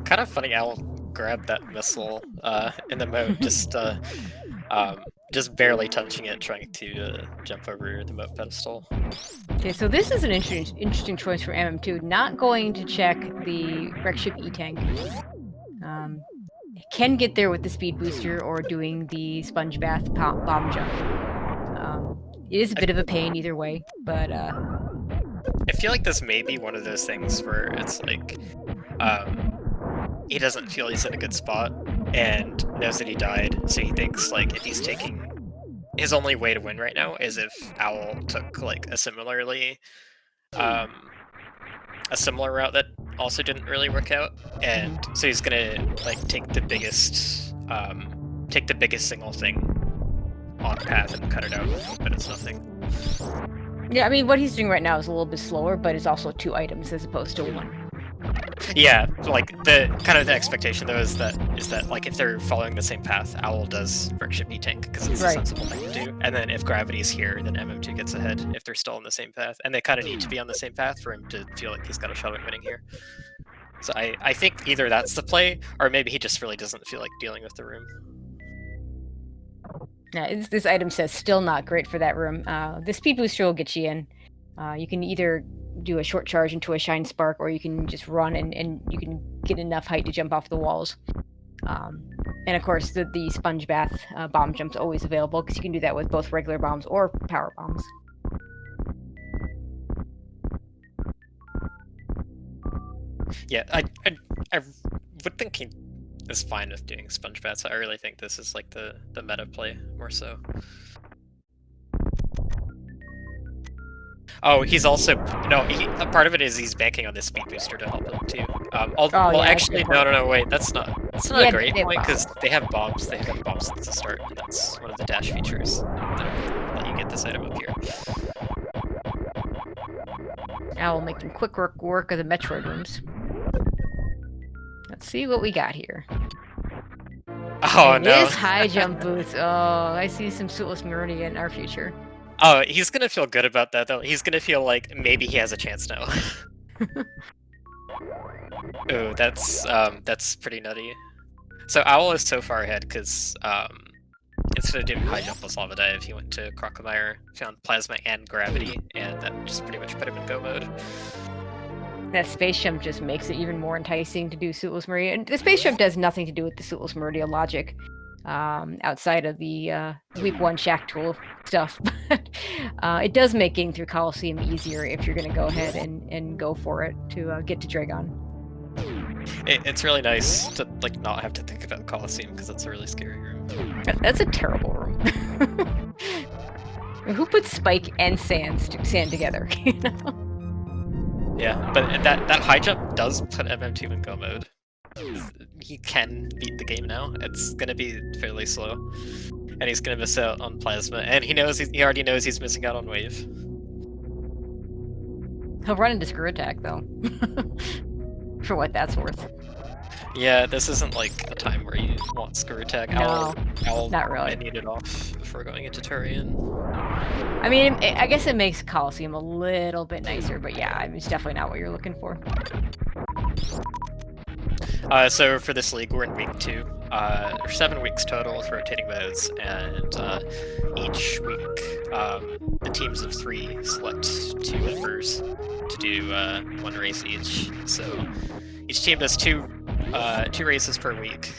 Kind of funny Owl grabbed that missile in the mode, just just barely touching it, trying to jump over the moat pedestal. Okay, so this is an interesting choice for MM2. Not going to check the wreck ship E-tank. Can get there with the speed booster or doing the sponge bath bomb jump. It is a bit of a pain either way, but I feel like this may be one of those things where it's like he doesn't feel he's in a good spot and knows that he died, so he thinks like if he's taking his only way to win right now is if Owl took like a similar route that also didn't really work out, and so he's gonna like take the biggest single thing on path and cut it out and hope that it's nothing. Yeah, I mean what he's doing right now is a little bit slower, but it's also 2 items as opposed to 1. Yeah, like the kind of the expectation though is that like if they're following the same path, Owl does wreck ship E-tank because it's a sensible thing to do, and then if gravity's here, then MM2 gets ahead if they're still on the same path, and they kind of need to be on the same path for him to feel like he's got a shot at winning here. So I think either that's the play, or maybe he just really doesn't feel like dealing with the room. Yeah, this item says still not great for that room. The speed booster will get you in. You can either do a short charge into a shine spark, or you can just run and you can get enough height to jump off the walls. And of course, the sponge bath bomb jump's always available because you can do that with both regular bombs or power bombs. Yeah, I would think he is fine with doing sponge baths. I really think this is like the meta play more so. Oh, he's also a part of it is he's banking on this speed booster to help him too. Actually, no, wait, that's not a great point because they have bombs. They have bombs since the start, and that's one of the dash features that let you get this item up here. Owl making quick work of the Metroid rooms. Let's see what we got here. Oh, no. This high jump boost. Oh, I see some Suitless Meridian in our future. Oh, he's gonna feel good about that, though. He's gonna feel like maybe he has a chance now. Ooh, that's pretty nutty. So Owl is so far ahead because instead of doing high jump plus lava dive, he went to Ranomizer, found plasma and gravity, and that just pretty much put him in go mode. That space jump just makes it even more enticing to do Suitless Meridian. The space jump does nothing to do with the Suitless Meridian logic, outside of the week 1 shack tool stuff. It does make getting through Coliseum easier if you're going to go ahead and go for it to get to Dragon. It's really nice to like not have to think about Coliseum because it's a really scary room. That's a terrible room. Who puts Spike and sand together? You know? Yeah, but that high jump does put MM2 in go mode. He can beat the game now. It's gonna be fairly slow, and he's gonna miss out on plasma, and he already knows he's missing out on wave. He'll run into screw attack though, for what that's worth. Yeah, this isn't like a time where you want screw attack. No, Owl not really. I need it off before going into Turian. I mean, I guess it makes Coliseum a little bit nicer, but yeah, I mean, it's definitely not what you're looking for. So for this league, we're in week 2. There's 7 weeks total with rotating modes, and each week the teams of 3 select 2 members to do 1 race each. So each team does 2 races per week.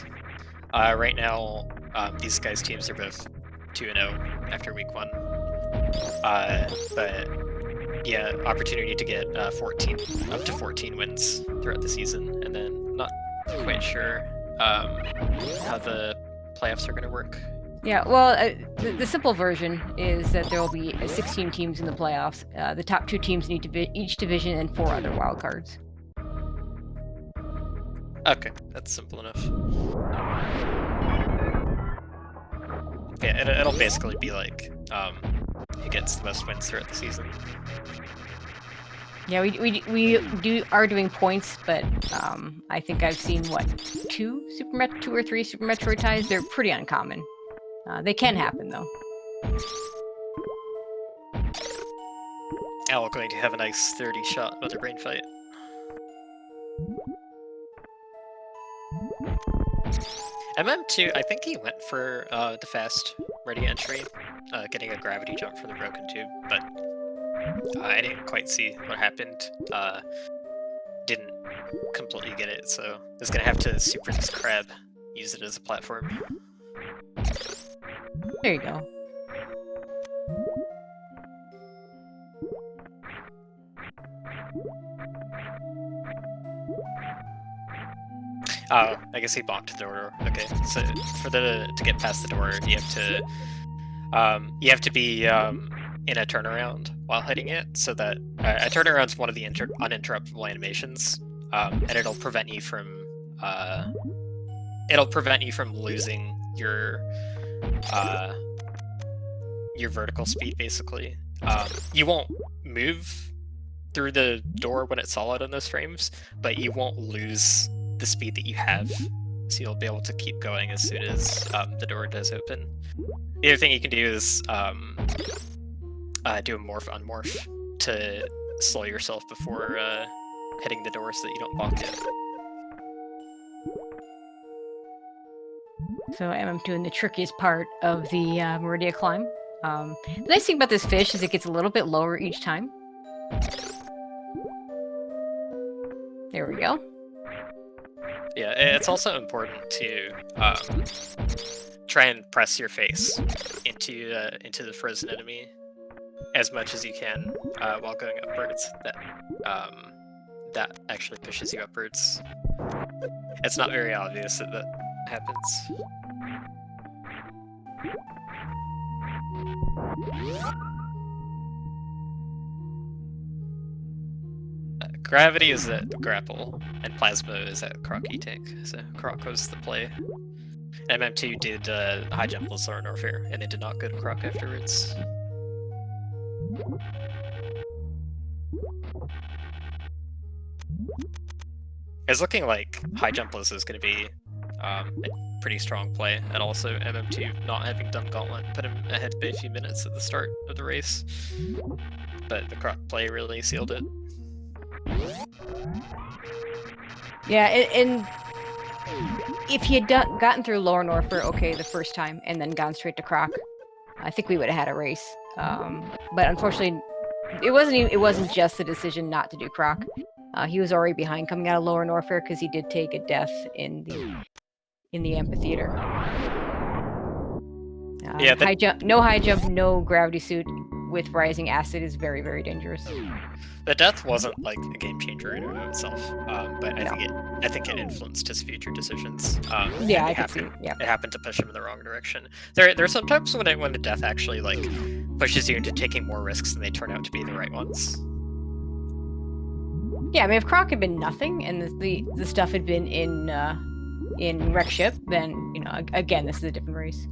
Right now, these guys' teams are both 2-0 after week 1. But yeah, opportunity to get up to 14 wins throughout the season, and then not quite sure how the playoffs are going to work. Yeah, well, the simple version is that there will be 16 teams in the playoffs. The top 2 teams need to each division and 4 other wildcards. Okay, that's simple enough. Yeah, it'll basically be like who gets the most wins throughout the season. Yeah, we are doing points, but I think I've seen 2 or 3 Super Metroid ties. They're pretty uncommon. They can happen though. Owl going to have a nice 30-shot Mother Brain fight. MM2, I think he went for the fast ready entry, getting a gravity jump for the broken tube, but I didn't quite see what happened. Didn't completely get it, so I was gonna have to super this crab, use it as a platform. There you go. Oh, I guess he blocked the door. Okay, so to get past the door, you have to be in a turnaround while hitting it, so that a turnaround's one of the uninterruptible animations, and it'll prevent you from losing your vertical speed. Basically, you won't move through the door when it's solid in those frames, but you won't lose the speed that you have, so you'll be able to keep going as soon as the door does open. The other thing you can do is do a morph unmorph to slow yourself before hitting the door so that you don't balk it. So I'm doing the trickiest part of the Meridia climb. The nice thing about this fish is it gets a little bit lower each time. There we go. Yeah, it's also important to try and press your face into the frozen enemy as much as you can while going upwards. That actually pushes you upwards. It's not very obvious that happens. Gravity is at grapple, and plasma is at Crocky tank. So Croc was the play. MM2 did high jump with Soren Warfare, and it did not go to Croc afterwards. It's looking like high jumpless is going to be a pretty strong play, and also MM2 not having done Gauntlet put him ahead by a few minutes at the start of the race. But the Croc play really sealed it. Yeah, and if he had gotten through Lower Norfer, okay, the first time, and then gone straight to Croc, I think we would have had a race. But unfortunately, it wasn't just the decision not to do Croc. He was already behind coming out of Lower Norfer because he did take a death in the amphitheater. Yeah, no high jump, no gravity suit with rising acid is very, very dangerous. The death wasn't like a game changer in and of itself, but I think it influenced his future decisions. Yeah, I can see. Yeah, it happened to push him in the wrong direction. There's sometimes when the death actually like pushes you into taking more risks and they turn out to be the right ones. Yeah, I mean, if Croc had been nothing and the stuff had been in Wreck Ship, then again, this is a different race.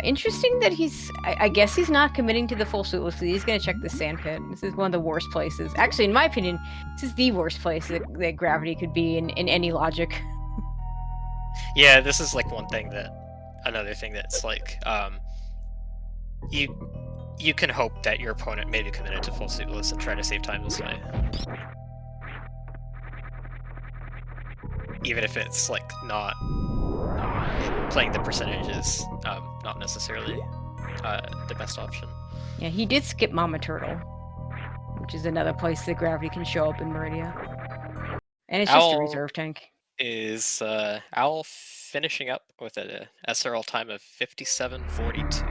Interesting that I guess he's not committing to the full suitless because he's going to check the sand pit. This is one of the worst places. Actually, in my opinion, this is the worst place that gravity could be in any logic. Yeah, this is like another thing that's like, you can hope that your opponent may be committed to full suitless and try to save time this way. Even if it's like not playing the percentages, not necessarily the best option. Yeah, he did skip Mama Turtle, which is another place that gravity can show up in Meridia. And it's just a reserve tank. Is Owl finishing up with a SRL time of 57:42.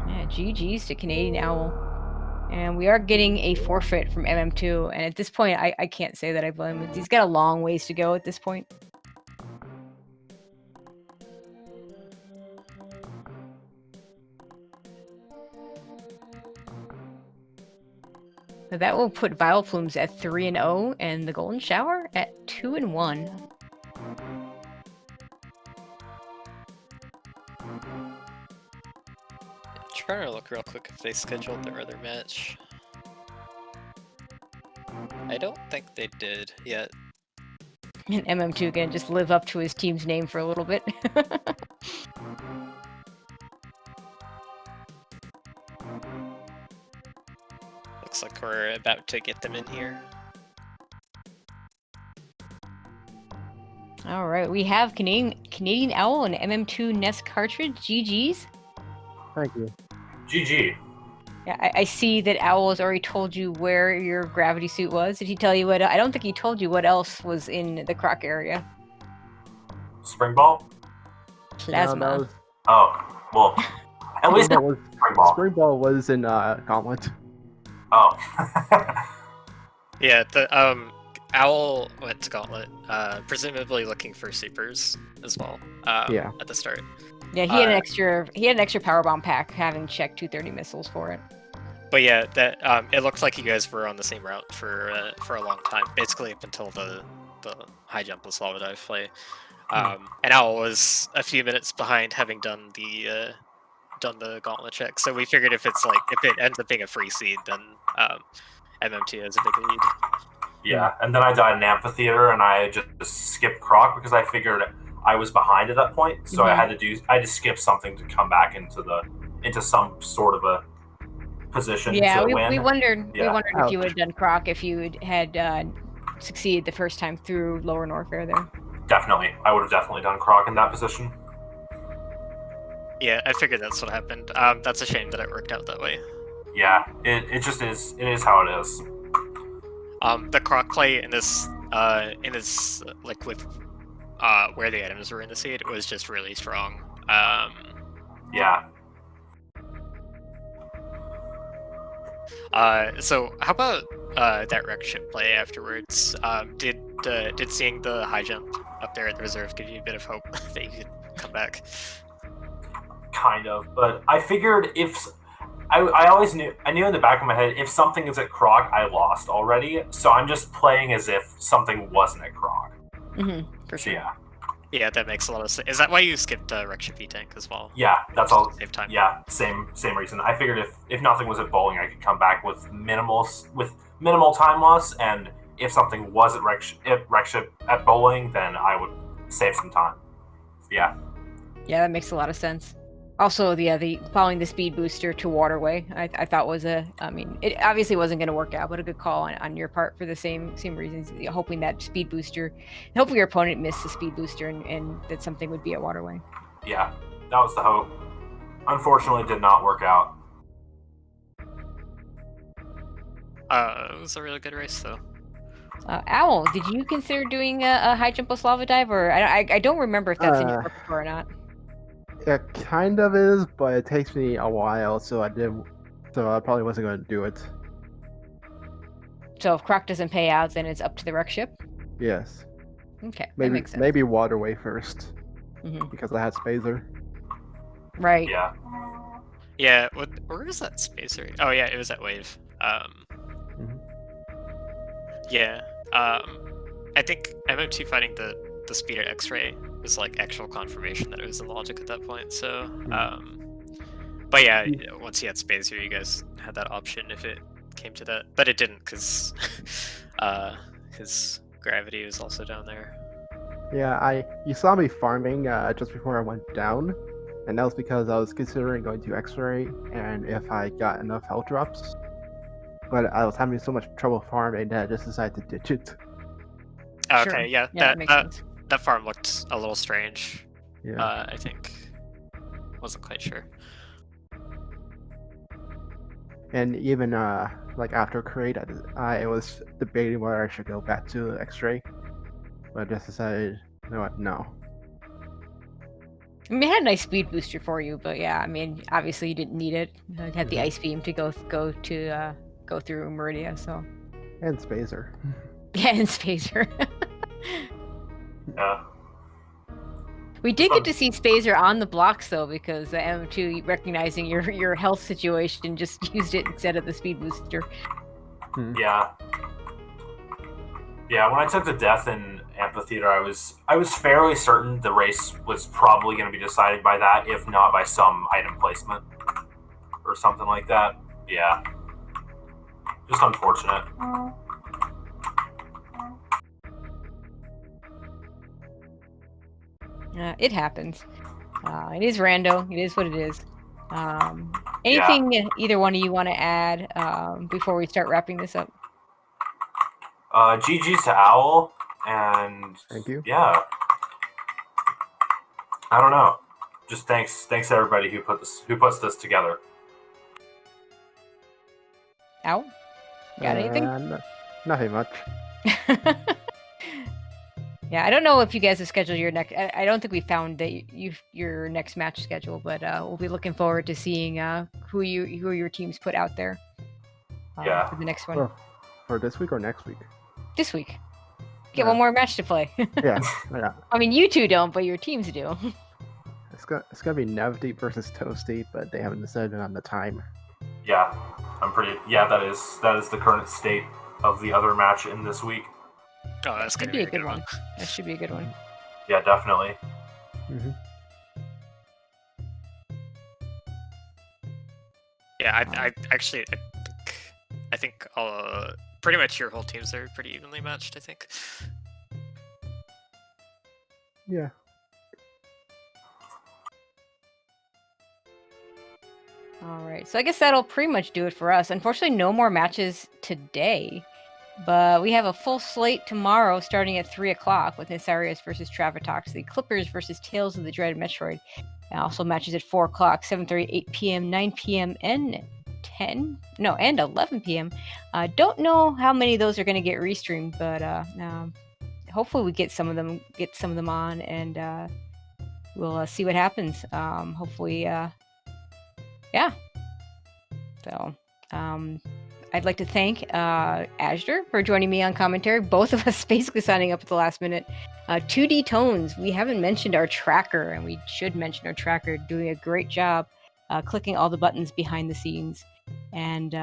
Yeah, GG's to Canadian Owl. And we are getting a forfeit from MM2, and at this point, I can't say that I blame him. He's got a long ways to go at this point. So that will put Vileplumes at 3-0, and the Golden Shower at 2-1. Trying to look real quick if they scheduled their other match. I don't think they did yet. And MM2 gonna just live up to his team's name for a little bit. Looks like we're about to get them in here. All right, we have Canadian Canadian Owl and MM2 Nest cartridge. GG's. Thank you. GG. Yeah, I see that Owl has already told you where your gravity suit was. Did he tell you what? I don't think he told you what else was in the croc area. Spring ball? Plasma. No, that was, Oh, well, at least Spring Ball was, spring ball. Spring Ball was in Gauntlet. Oh. Yeah, the Owl went to Gauntlet, presumably looking for supers as well. Yeah. At the start. Yeah, he had an extra. He had an extra power bomb pack, having checked 230 missiles for it. But yeah, that it looked like you guys were on the same route for a long time, basically up until the high jump with lava dive play. And Owl was a few minutes behind, having done the gauntlet check. So we figured if it ends up being a free seed, then MM2 has a big lead. Yeah, and then I died in Amphitheater, and I just skipped Croc because I figured I was behind at that point, so I had to skip something to come back into some sort of a position to win. We wondered Yeah. if you would have done Croc if you had succeeded the first time through Lower Norfair there. Definitely, I would have definitely done Croc in that position. Yeah, I figured that's what happened. That's a shame that it worked out that way. Yeah, it just is. It is how it is. The Croc play in this like with where the items were in the seed, it was just really strong. Yeah. So how about that wreck ship play afterwards? Did seeing the high jump up there at the reserve give you a bit of hope that you could come back? Kind of, but I figured if I always knew in the back of my head, if something is at Croc, I lost already. So I'm just playing as if something wasn't at Croc. For sure. Yeah. Yeah, that makes a lot of sense. Is that why you skipped wreck ship E-Tank as well? Yeah, that's all. Save time. Yeah, same reason. I figured if nothing was at bowling, I could come back with minimal time loss, and if something was at wreck ship at bowling, then I would save some time. Yeah. Yeah, that makes a lot of sense. Also, the following the speed booster to Waterway, I thought was it obviously wasn't going to work out, but a good call on your part for the same reasons. Hoping that speed booster, hopefully your opponent missed the speed booster and that something would be at Waterway. Yeah, that was the hope. Unfortunately, it did not work out. It was a really good race though. Owl, did you consider doing a high jump plus lava dive, or I don't remember if that's in your repertoire or not? It kind of is, but it takes me a while, so I probably wasn't going to do it. So if Croc doesn't pay out, then it's up to the wreck ship? Yes. Okay, that Maybe makes sense. maybe Waterway first, because I had Spazer. Right. Yeah. Yeah, where was that spacer? Oh yeah, it was at Wave. Yeah. I think MM2 fighting the speeder X-ray was like actual confirmation that it was in logic at that point. So, but yeah, once you had Spacer, you guys had that option if it came to that, but it didn't because his gravity was also down there. Yeah, you saw me farming just before I went down, and that was because I was considering going to X-ray, and if I got enough health drops, but I was having so much trouble farming that I just decided to ditch it. Okay, Sure. yeah, that makes sense. That farm looked a little strange. Yeah. I think. Wasn't quite sure. And even like after Create, I was debating whether I should go back to X-ray, but I just decided, you know what, no. I mean, it had a nice speed booster for you, but yeah, I mean, obviously you didn't need it. It had the ice beam to go through Meridia, so. And Spazer. Yeah, and Spazer. Yeah. We did get to see Spazer on the blocks though, because the M2 recognizing your health situation just used it instead of the speed booster. Yeah. Yeah, when I took the death in Amphitheater, I was fairly certain the race was probably going to be decided by that, if not by some item placement or something like that. Yeah. Just unfortunate. It happens. It is rando. It is what it is. Anything either one of you want to add before we start wrapping this up? GG's to Owl, and Thank you. Yeah. I don't know. Just thanks to everybody who puts this together. Al, got anything? Nothing much. Yeah, I don't know if you guys have scheduled your next. I don't think we found that your next match schedule, but we'll be looking forward to seeing who your teams put out there. Yeah. For the next one. For this week or next week? This week. Get one more match to play. Yeah. I mean, you two don't, but your teams do. It's gonna be Nevdeep versus Toasty, but they haven't decided on the time. Yeah, that is the current state of the other match in this week. Oh, that's gonna be a good one. That should be a good one. Yeah, definitely. Mm-hmm. Yeah, I think pretty much your whole teams are pretty evenly matched. I think. Yeah. All right, so I guess that'll pretty much do it for us. Unfortunately, no more matches today, but we have a full slate tomorrow starting at 3 o'clock with Nisarius versus Travatox, the Clippers versus Tales of the Dreaded Metroid. And also matches at 4 o'clock, 7:30, 8 p.m., 9 p.m., and 11 p.m. Don't know how many of those are going to get restreamed, but hopefully we get some of them on, and we'll see what happens. Hopefully, yeah. So, I'd like to thank Azure for joining me on commentary. Both of us basically signing up at the last minute. 2D Tones, we haven't mentioned our tracker, and we should mention our tracker, doing a great job clicking all the buttons behind the scenes. And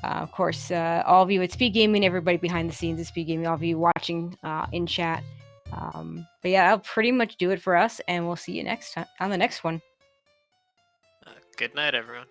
of course, all of you at Speed Gaming, everybody behind the scenes at Speed Gaming, all of you watching in chat. But yeah, that'll pretty much do it for us, and we'll see you next time on the next one. Good night, everyone.